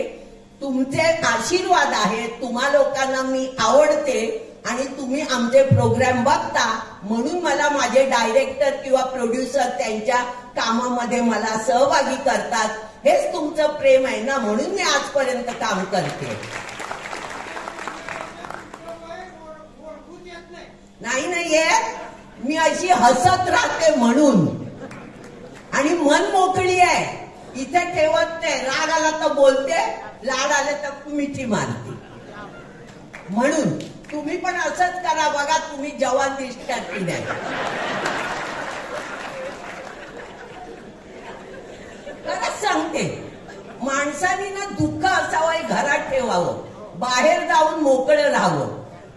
तुमचे आशीर्वाद आहेत, तुम्हा लोकांना मी आवडते आणि तुम्ही आमचे प्रोग्राम बघता, म्हणून मला माझे डायरेक्टर किंवा प्रोड्युसर त्यांच्या कामामध्ये मला सहभागी करतात. हेच तुमचं प्रेम आहे ना, म्हणून मी आजपर्यंत काम करते. नाही मी अशी हसत राहते म्हणून. आणि मन मोकळी आहे, इथे ठेवत नाही. राग आला तर बोलते, लाड आले तर मिठी मारते. म्हणून तुम्ही पण असंच करा. बघा, तुम्ही जवान दिसतात की नाही. खरंच सांगते, माणसाने ना दुःख असावं घरात ठेवावं, बाहेर जाऊन मोकळं राहावं.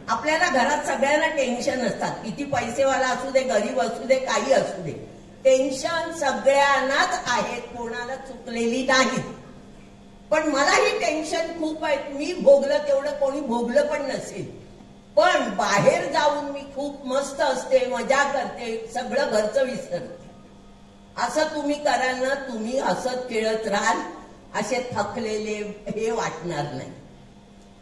आपल्याला घरात सगळ्यांना टेन्शन असतात, किती पैसेवाला असू दे, गरीब असू दे, काही असू दे. टेन्शन सगळ्यांनाच आहे, कोणाला चुकलेली नाही. पण मलाही टेन्शन खूप आहे. मी भोगलं तेवढं कोणी भोगलं पण नसेल. पण बाहेर जाऊन मी खूप मस्त असते, मजा करते, सगळं घरचं विसरते. असं तुम्ही कराल ना, तुम्ही हसत खेळत राहाल, असे थकलेले हे वाटणार नाही.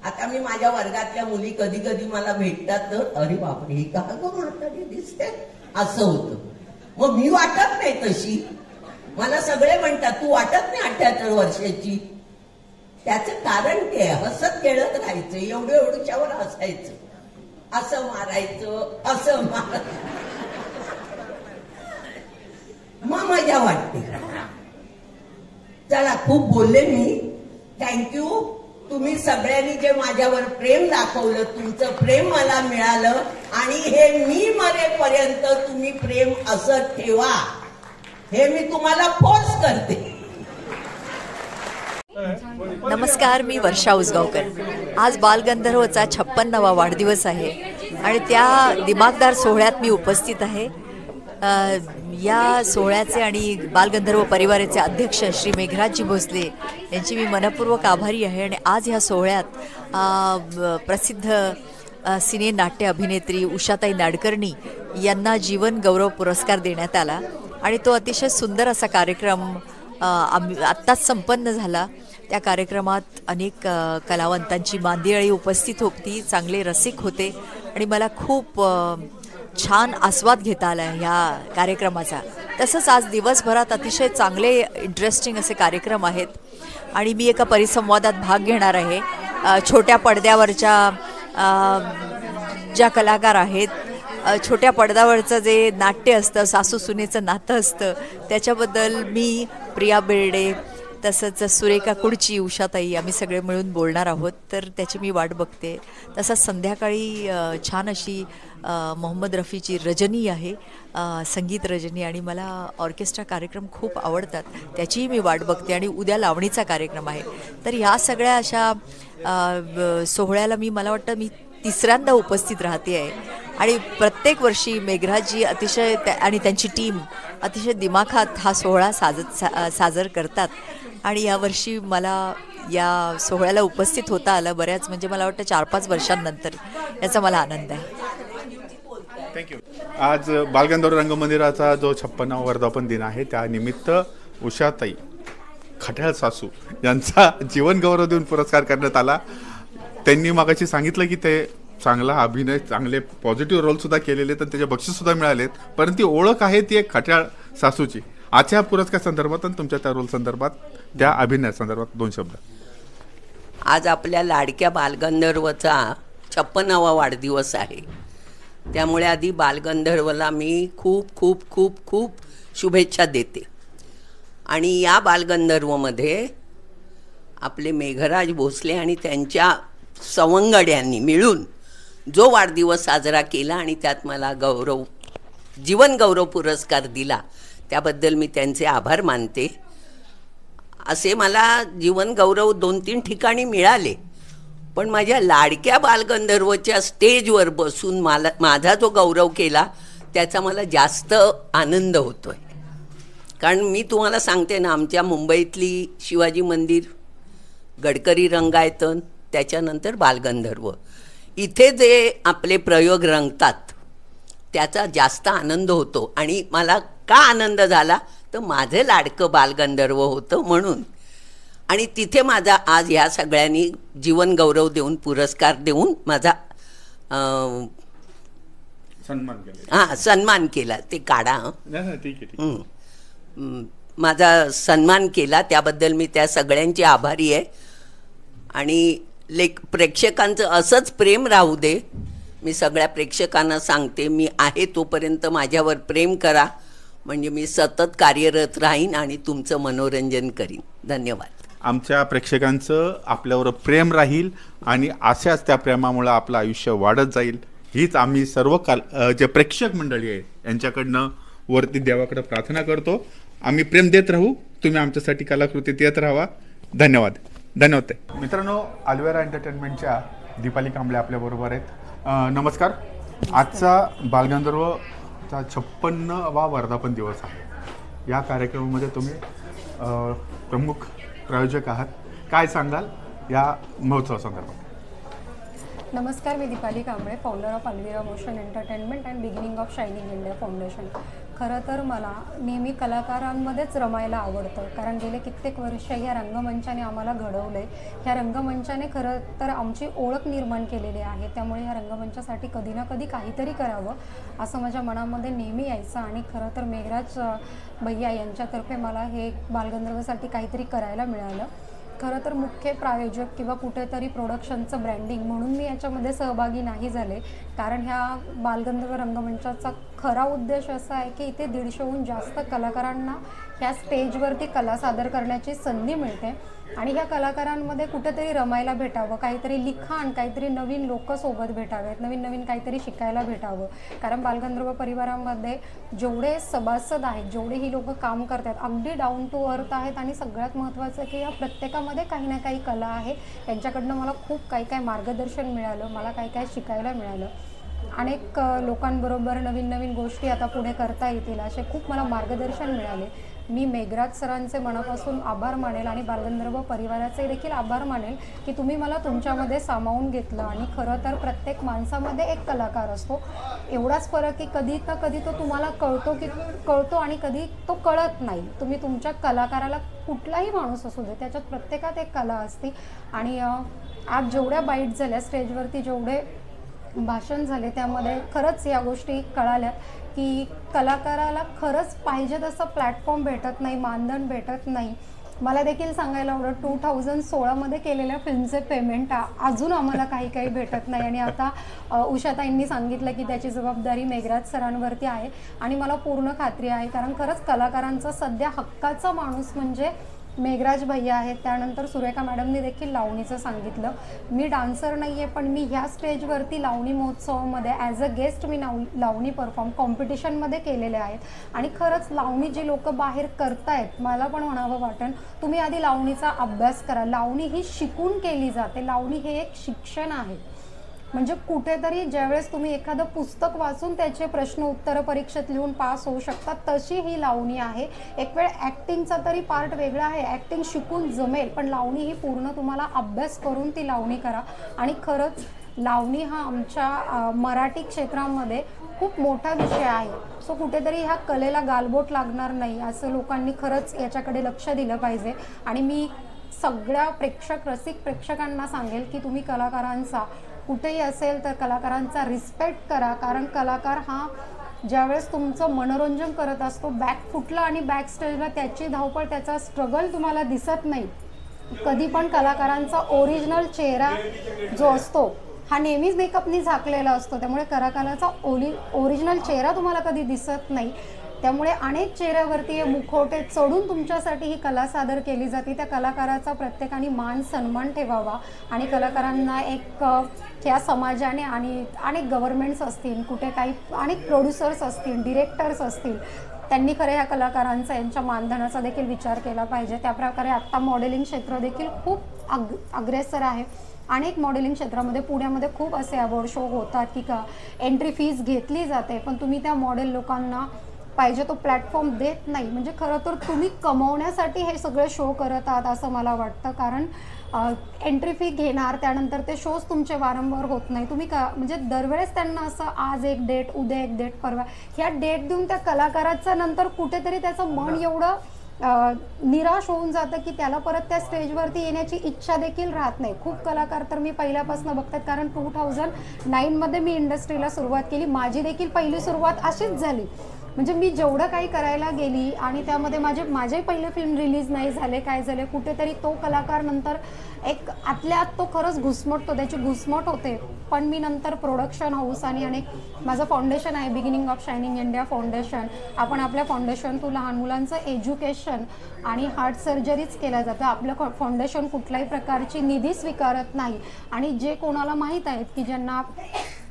आता मी माझ्या वर्गातल्या मुली कधी कधी मला भेटतात तर, अरे बापरे, ही का म्हातारी दिसते, असं होतं. मग मी वाटत नाही तशी. मला सगळे म्हणतात तू वाटत नाही 78 वर्षाची. त्याचं कारण ते हसत खेळत राहायचं, एवढ्यावर हसायचं, असं मारायचं, असं मारायचं, मग मजा वाटते. चला, खूप बोलले मी. थँक्यू. तुम्ही सगळ्यांनी जे माझ्यावर प्रेम दाखवलं, तुमचं प्रेम मला मिळालं आणि हे मी मरेपर्यंत तुम्ही प्रेम असं ठेवा, हे मी तुम्हाला फोर्स करते. नमस्कार, मी वर्षा उसगावकर. आज बालगंधर्वचा 56वा वाढदिवस आहे आणि त्या दिमागदार सोहळ्यात मी उपस्थित आहे. या सोहळ्याचे आणि बालगंधर्व परिवाराचे अध्यक्ष श्री मेघराजजी भोसले यांची मी मनपूर्वक आभारी आहे. आणि आज ह्या सोहळ्यात प्रसिद्ध सिने नाट्य अभिनेत्री उषाताई नाडकर्णी यांना जीवन गौरव पुरस्कार देण्यात आला आणि तो अतिशय सुंदर असा कार्यक्रम आत्ताच संपन्न झाला. त्या कार्यक्रमात अनेक कलावंतांची मांदियाळी उपस्थित होती, चांगले रसिक होते आणि मला खूप छान आस्वाद घेता आला ह्या कार्यक्रमाचा. तसंच आज दिवसभरात अतिशय चांगले इंटरेस्टिंग असे कार्यक्रम आहेत आणि मी एका परिसंवादात भाग घेणार आहे. छोट्या पडद्यावरच्या ज्या कलाकार आहेत, छोट्या पडद्यावरचं जे नाट्य असतं, सासू सुनेचं नातं असतं, त्याच्याबद्दल मी, प्रिया बेर्डे, तसंच सुरेखा कुडची, उषाताई, आम्ही सगळे मिळून बोलणार आहोत, तर त्याची मी वाट बघते. तसंच संध्याकाळी छान अशी मोहम्मद रफीची रजनी आहे, संगीत रजनी, आणि मला ऑर्केस्ट्रा कार्यक्रम खूप आवडतात, त्याचीही मी वाट बघते. आणि उद्या लावणीचा कार्यक्रम आहे. तर ह्या सगळ्या अशा सोहळ्याला मला वाटतं मी तिसऱ्यांदा उपस्थित राहते आहे. आणि प्रत्येक वर्षी मेघराजजी अतिशय आणि त्यांची टीम अतिशय दिमाखात हा सोहळा साजर करतात. आणि यावर्षी मला या सोहळ्याला उपस्थित होता आलं बऱ्याच, म्हणजे मला वाटतं 4-5 वर्षांनंतर. याचा मला आनंद आहे. थँक्यू. आज बालगंधर्व रंगमंदिराचा जो 56वा वर्धापन दिन आहे, त्यानिमित्त उषाताई खट्याळ सासू यांचा जीवन गौरव देऊन पुरस्कार करण्यात आला. त्यांनी मागाशी सांगितलं की ते चांगला अभिनय, चांगले पॉझिटिव्ह रोलसुद्धा केलेले, तर त्याचे बक्षीससुद्धा मिळालेत. परंतु ती ओळख आहे ती एक खट्याळ सासूची. आजच्या पुरस्कार संदर्भात आणि तुमच्या त्या रोल संदर्भात, त्या अभिनय संदर्भात 2 शब्द. आज आपल्या लाडक्या बालगंधर्वचा 56वा वाढदिवस आहे. त्यामुळे आधी बालगंधर्वला मी खूप खूप खूप खूप शुभेच्छा देते. आणि या बालगंधर्वमध्ये आपले मेघराज भोसले आणि त्यांच्या सवंगड्यांनी मिळून जो वाढदिवस साजरा केला आणि त्यात मला जीवन गौरव पुरस्कार दिला, त्याबद्दल मी त्यांचे आभार मानते. असे मला जीवन गौरव 2-3 ठिकाणी मिळाले, पण माझ्या लाडक्या बालगंधर्वच्या स्टेजवर बसून माझा जो गौरव केला त्याचा मला जास्त आनंद होतो आहे. कारण मी तुम्हाला सांगते ना, आमच्या मुंबईतली शिवाजी मंदिर, गडकरी रंगायतन, त्याच्यानंतर बालगंधर्व, इथे जे आपले प्रयोग रंगतात त्याचा जास्त आनंद होतो. आणि मला का आनंद झाला तर माझं लाडकं बालगंधर्व होतं म्हणून. आणि तिथे माझा आज ह्या सगळ्यांनी जीवन गौरव देऊन, पुरस्कार देऊन माझा सन्मान केला. ते काढा, माझा सन्मान केला, त्याबद्दल मी त्या सगळ्यांची आभारी आहे. आणि प्रेक्षकांचं असंच प्रेम राहू दे. मी सगळ्या प्रेक्षकांना सांगते, मी आहे तोपर्यंत माझ्यावर प्रेम करा, म्हणजे मी सतत कार्यरत राहीन आणि तुमचं मनोरंजन करीन. धन्यवाद. आमच्या प्रेक्षकांचं आपल्यावर प्रेम राहील आणि अशाच त्या प्रेमामुळे आपलं आयुष्य वाढत जाईल, हीच आम्ही सर्व जे प्रेक्षक मंडळी आहे यांच्याकडनं वरती देवाकडे प्रार्थना करतो. आम्ही प्रेम देत राहू, तुम्ही आमच्यासाठी कलाकृती देत राहा. धन्यवाद. धन्यवाद. मित्रांनो, अल्वेरा एंटरटेनमेंटच्या दीपाली कांबळे आपल्याबरोबर आहेत. नमस्कार. आजचा बालगंधर्वचा 56वा वर्धापन दिवस आहे. या कार्यक्रमामध्ये तुम्ही प्रमुख प्रायोजक आहात. काय सांगाल या महोत्सवासंदर्भात? नमस्कार, मी Deepali Kamble, founder of Alvera motion entertainment and beginning of shining India foundation. खरं तर मला नेहमी कलाकारांमध्येच रमायला आवडतं, कारण गेले कित्येक वर्ष ह्या रंगमंचाने आम्हाला घडवलं आहे. ह्या रंगमंचाने खरं तर आमची ओळख निर्माण केलेली आहे. त्यामुळे ह्या रंगमंचासाठी कधी ना कधी काहीतरी करावं असं माझ्या मनामध्ये नेहमी यायचं. आणि खरं तर मेघराज भैया यांच्यातर्फे मला हे बालगंधर्वसाठी काहीतरी करायला मिळालं. खरं तर मुख्य प्रायोजक किंवा कुठेतरी प्रोडक्शनचं ब्रँडिंग म्हणून मी याच्यामध्ये सहभागी नाही झाले, कारण ह्या बालगंधर्व रंगमंचाचा खरा उद्देश असा आहे की इथे 150हून जास्त कलाकारांना ह्या स्टेजवरती कला सादर करण्याची संधी मिळते आणि ह्या कलाकारांमध्ये कुठेतरी रमायला भेटावं, काहीतरी लिखाण, काहीतरी नवीन लोक सोबत भेटावेत, नवीन नवीन काहीतरी शिकायला भेटावं. कारण बालगंधर्व परिवारामध्ये जेवढे सभासद आहेत, जेवढे ही लोक काम करतात, अगदी डाऊन टू अर्थ आहेत. आणि सगळ्यात महत्त्वाचं की या प्रत्येकामध्ये काही ना काही कला आहे. त्यांच्याकडनं मला खूप काही मार्गदर्शन मिळालं, मला काही शिकायला मिळालं. अनेक लोकांबरोबर नवीन नवीन गोष्टी आता पुढे करता येतील असे खूप मला मार्गदर्शन मिळाले. मी मेघराज सरांचे मनापासून आभार मानेल आणि बालगंधर्व परिवाराचे देखील आभार मानेल की तुम्ही मला तुमच्यामध्ये सामावून घेतलं. आणि खरं तर प्रत्येक माणसामध्ये एक कलाकार असतो, एवढाच फरक की कधी ना कधी तो तुम्हाला कळतो आणि कधी तो कळत नाही. तुम्ही तुमच्या कलाकाराला, कुठलाही माणूस असू दे, त्याच्यात प्रत्येकात एक कला असते. आणि आज जेवढ्या बाईट झाल्या, स्टेजवरती जेवढे भाषण झाले, त्यामध्ये खरंच या गोष्टी कळाल्या की कलाकाराला खरंच पाहिजे तसं प्लॅटफॉर्म भेटत नाही, मानधन भेटत नाही. मला देखील सांगायला आवडत, 2016मध्ये केलेल्या फिल्मचे पेमेंट अजून आम्हाला काही भेटत नाही. आणि आता उषाताईंनी सांगितलं की त्याची जबाबदारी मेघराज सरांवरती आहे. आणि मला पूर्ण खात्री आहे, कारण खरंच कलाकारांचा सध्या हक्काचा माणूस म्हणजे मेघराज भैया आहेत, त्यानंतर सुरेखा मॅडमनी देखील लावणीचं सांगितलं. मी डान्सर नाही आहे, पण मी ह्या स्टेजवरती लावणी महोत्सवामध्ये as a guest me Lavani perform कॉम्पिटिशनमध्ये केलेले आहेत. आणि खरंच लावणी जी लोक बाहेर करतायत, मला पण म्हणावं वाटेल तुम्ही आधी लावणीचा अभ्यास करा. लावणी ही शिकून केली जाते, लावणी हे एक शिक्षण आहे. म्हणजे कुठेतरी ज्यावेळेस तुम्ही एखादं पुस्तक वाचून त्याचे प्रश्न उत्तर परीक्षेत लिहून पास होऊ शकता, तशी ही लावणी आहे. एक वेळ ॲक्टिंगचा तरी पार्ट वेगळा आहे, ॲक्टिंग शिकून जमेल, पण लावणी ही पूर्ण तुम्हाला अभ्यास करून ती लावणी करा. आणि खरंच लावणी हा आमच्या मराठी क्षेत्रामध्ये खूप मोठा विषय आहे. सो कुठेतरी ह्या कलेला गालबोट लागणार नाही असं लोकांनी खरंच याच्याकडे लक्ष दिलं पाहिजे. आणि मी सगळ्या रसिक प्रेक्षकांना सांगेल की तुम्ही कलाकारांचा कुठेही असेल तर कलाकारांचा रिस्पेक्ट करा. कारण कलाकार हा ज्यावेळेस तुमचं मनोरंजन करत असतो, बॅक फुटला आणि बॅक स्टेजला त्याची धावपळ, त्याचा स्ट्रगल तुम्हाला दिसत नाही. कधी पण कलाकारांचा ओरिजिनल चेहरा जो असतो हा नेहमीच मेकअपनी झाकलेला असतो, त्यामुळे कलाकाराचा ओरिजिनल चेहरा तुम्हाला कधी दिसत नाही. त्यामुळे अनेक चेहऱ्यावरती हे मुखवटे चढून तुमच्यासाठी ही कला सादर केली जाते. त्या कलाकाराचा प्रत्येकाने मान सन्मान ठेवावा. आणि कलाकारांना एक या समाजाने आणि अनेक गव्हर्नमेंट्स असतील, कुठे काही अनेक प्रोड्युसर्स असतील, डिरेक्टर्स असतील, त्यांनी खरं ह्या कलाकारांचा यांच्या मानधनाचा देखील विचार केला पाहिजे. त्याप्रकारे आत्ता मॉडेलिंग क्षेत्र देखील खूप अग्रेसर आहे. अनेक मॉडेलिंग क्षेत्रामध्ये पुण्यामध्ये खूप असे अवॉर्ड शो होतात की एंट्री फीज घेतली जाते, पण तुम्ही त्या मॉडेल लोकांना पाहिजे तो प्लॅटफॉर्म देत नाही. म्हणजे खरं तर तुम्ही कमवण्यासाठी हे सगळे शो करत आहात असं मला वाटतं. कारण एंट्री फी घेणार, त्यानंतर ते शोज तुमचे वारंवार होत नाही. तुम्ही म्हणजे दरवेळेस त्यांना असं आज एक डेट, उद्या एक डेट, परवा ह्या डेट देऊन त्या कलाकाराचं नंतर कुठेतरी त्याचं मन एवढं निराश होऊन जातं की त्याला परत त्या स्टेजवरती येण्याची इच्छा देखील राहत नाही. खूप कलाकार तर मी पहिल्यापासून बघतात, कारण 2009मध्ये मी इंडस्ट्रीला सुरुवात केली. माझी देखील पहिली सुरुवात अशीच झाली. म्हणजे मी जेवढं काही करायला गेली आणि त्यामध्ये माझे पहिले फिल्म रिलीज नाही झाले, काय झाले, कुठेतरी तो कलाकार नंतर एक आतल्या आत तो खरंच घुसमटतो, त्याची घुसमट होते. पण मी नंतर प्रोडक्शन हाऊस आणि अनेक माझं फाउंडेशन आहे, beginning of shining India foundation. आपण आपल्या फाउंडेशन थ्रू लहान मुलांचं एज्युकेशन आणि हार्ट सर्जरीच केल्या जातं. आपलं फाउंडेशन कुठल्याही प्रकारची निधी स्वीकारत नाही. आणि जे कोणाला माहीत आहेत की ज्यांना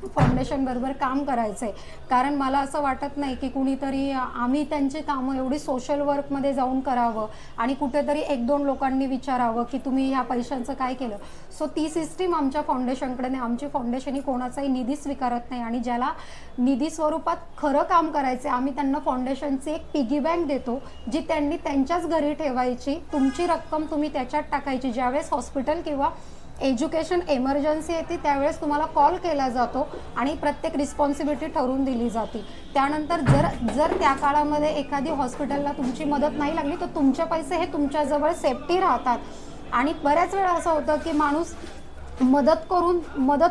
फाउंडेशन बरोबर काम करायचं आहे, कारण मला असं वाटत नाही की कुणीतरी आम्ही त्यांची कामं एवढी सोशल वर्कमध्ये जाऊन करावं आणि कुठेतरी 1-2 लोकांनी विचारावं की तुम्ही ह्या पैशांचं काय केलं. सो ती सिस्टीम आमच्या फाउंडेशनकडे नाही. आमची फाउंडेशन ही कोणाचाही निधी स्वीकारत नाही. आणि ज्याला निधी स्वरूपात खरं काम करायचं आहे, आम्ही त्यांना फाउंडेशनची एक पिगी बँक देतो, जी त्यांनी त्यांच्याच घरी ठेवायची. तुमची रक्कम तुम्ही त्याच्यात टाकायची. ज्यावेळेस हॉस्पिटल किंवा एज्युकेशन एमर्जन्सी येते त्यावेळेस तुम्हाला कॉल केला जातो आणि प्रत्येक रिस्पॉन्सिबिलिटी ठरवून दिली जाते. त्यानंतर जर त्या काळामध्ये एखादी हॉस्पिटलला तुमची मदत नाही लागली तर तुमचे पैसे हे तुमच्याजवळ सेफ्टी राहतात. आणि बऱ्याच वेळा असं होतं की माणूस मदत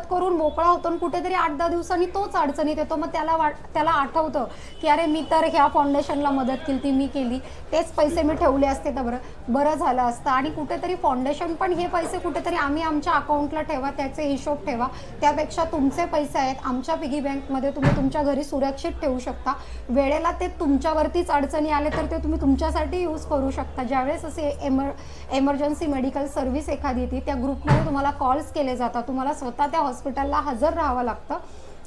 करून मोकळा होतो आणि कुठेतरी 8-10 दिवसांनी तोच अडचणीत येतो. मग त्याला आठवतं की अरे मी तर ह्या फाउंडेशनला मदत केली, ती मी केली, तेच पैसे मी ठेवले असते तर बरं झालं असतं. आणि कुठेतरी फाउंडेशन पण हे पैसे कुठेतरी आम्ही आमच्या अकाउंटला ठेवा, त्याचे हिशोब ठेवा. त्यापेक्षा तुमचे पैसे आहेत आमच्या पिगी बँकमध्ये, तुम्ही तुमच्या घरी सुरक्षित ठेवू शकता. वेळेला ते तुमच्यावरतीच अडचणी आले तर ते तुम्ही तुमच्यासाठी यूज करू शकता. ज्यावेळेस असे एमर्जन्सी मेडिकल सर्व्हिस एखादी येते, त्या ग्रुपमध्ये तुम्हाला कॉल्स केले जातात. तुम्हाला स्वतः त्या हॉस्पिटलला हजर राहावं लागतं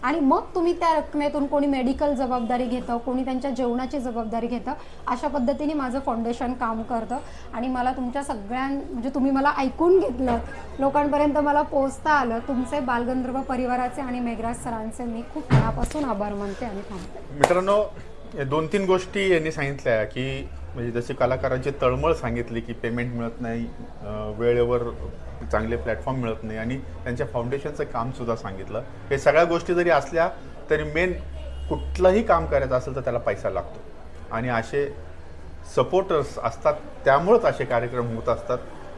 आणि मग तुम्ही त्या रकमेतून कोणी मेडिकल जबाबदारी घेतं, कोणी त्यांच्या जेवणाची जबाबदारी घेतं. अशा पद्धतीने माझं फाउंडेशन काम करतं. आणि मला तुमच्या म्हणजे तुम्ही मला ऐकून घेतलं, लोकांपर्यंत मला पोहोचता आलं. तुमचे बालगंधर्व परिवाराचे आणि मेघराज सरांचे मी खूप मनापासून आभार मानते आणि थांबते. मित्रांनो, 2-3 गोष्टी यांनी सांगितल्या की म्हणजे जशी कलाकारांची तळमळ सांगितली की पेमेंट मिळत नाही, वेळेवर चांगले प्लॅटफॉर्म मिळत नाही आणि त्यांच्या फाउंडेशनचं कामसुद्धा सांगितलं. हे सगळ्या गोष्टी जरी असल्या तरी मेन कुठलंही काम करायचं असेल तर त्याला पैसा लागतो. आणि असे सपोर्टर्स असतात, त्यामुळंच असे कार्यक्रम होत असतात.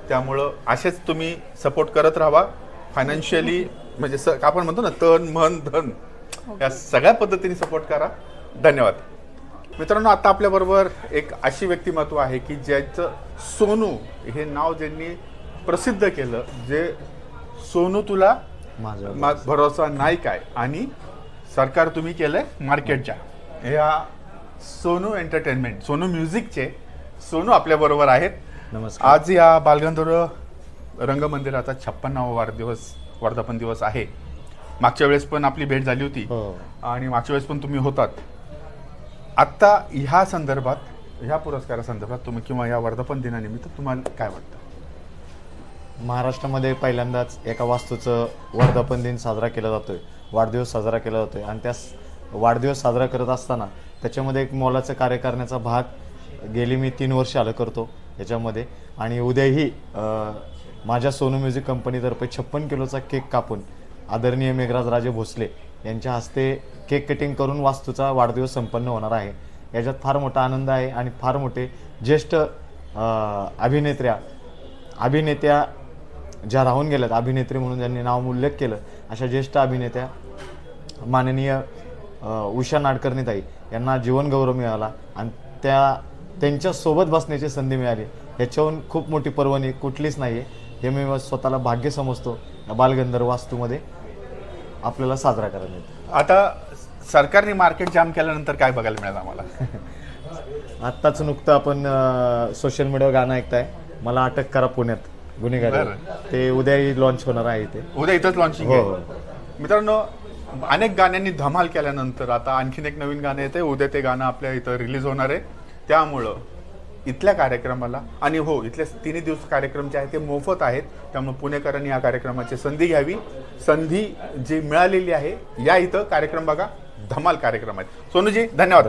त्यामुळं असेच तुम्ही सपोर्ट करत राहा फायनान्शियली, म्हणजे आपण म्हणतो ना तन मन धन, या सगळ्या पद्धतीने सपोर्ट करा. धन्यवाद. मित्रांनो, आता आपल्याबरोबर एक अशी व्यक्तिमत्व आहे की ज्याचं सोनू हे नाव ज्यांनी प्रसिद्ध केलं, जे सोनू तुला भरोसा नाही काय आणि सरकार तुम्ही केलंय मार्केटच्या, ह्या सोनू एंटरटेनमेंट, सोनू म्युझिकचे सोनू आपल्याबरोबर आहेत. नमस्कार. आज या बालगंधर्व रंगमंदिराचा 56वा वाढदिवस वर्धापन दिवस आहे. मागच्या वेळेस पण आपली भेट झाली होती आणि मागच्या वेळेस पण तुम्ही होतात. आत्ता ह्या संदर्भात, ह्या पुरस्कारासंदर्भात तुम्ही किंवा या वर्धापन दिनानिमित्त तुम्हाला काय वाटतं? महाराष्ट्रामध्ये पहिल्यांदाच एका वास्तूचं वर्धापन दिन साजरा केला जातोय, वाढदिवस साजरा केला जातोय आणि त्या वाढदिवस साजरा करत असताना त्याच्यामध्ये एक मोलाचं कार्य करण्याचा भाग गेली मी 3 वर्ष आलं करतो याच्यामध्ये. आणि उद्याही माझ्या सोनू म्युझिक कंपनीतर्फे 56 किलोचा केक कापून आदरणीय मेघराज राजे भोसले यांच्या हस्ते केक कटिंग करून वास्तूचा वाढदिवस संपन्न होणार आहे. याच्यात फार मोठा आनंद आहे आणि फार मोठे ज्येष्ठ अभिनेत्या ज्या राहून गेल्यात, अभिनेत्री म्हणून ज्यांनी नाव उल्लेख केलं, अशा ज्येष्ठ अभिनेत्या माननीय उषा नाडकर्णीताई यांना जीवनगौरव मिळाला आणि त्यांच्यासोबत बसण्याची संधी मिळाली. ह्याच्याहून खूप मोठी पर्वणी कुठलीच नाही आहे. हे मी स्वतःला भाग्य समजतो बालगंधर्व वास्तूमध्ये आपल्याला साजरा करायला येतो. आता सरकारने मार्केट जाम केल्यानंतर काय बघायला मिळालं आम्हाला? आत्ताच नुकतं आपण सोशल मीडियावर गाणं ऐकताय, मला अटक करा पुण्यात गुन्हेगार, ते उद्याही लॉन्च होणार आहे. ते उद्या इथंच लॉन्चिंग हो. मित्रांनो, अनेक गाण्यांनी धमाल केल्यानंतर आता आणखीन एक नवीन गाणं येतंय. उद्या ते गाणं आपल्या इथं रिलीज होणार आहे. त्यामुळं इथल्या कार्यक्रमाला, आणि हो, इथले 3 दिवस कार्यक्रम जे आहेत ते मोफत आहेत. त्यामुळे पुणेकरांनी या कार्यक्रमाची संधी घ्यावी. संधी जी मिळालेली आहे, या इथं कार्यक्रम बघा, धमाल कार्यक्रम आहेत. सोनूजी, धन्यवाद.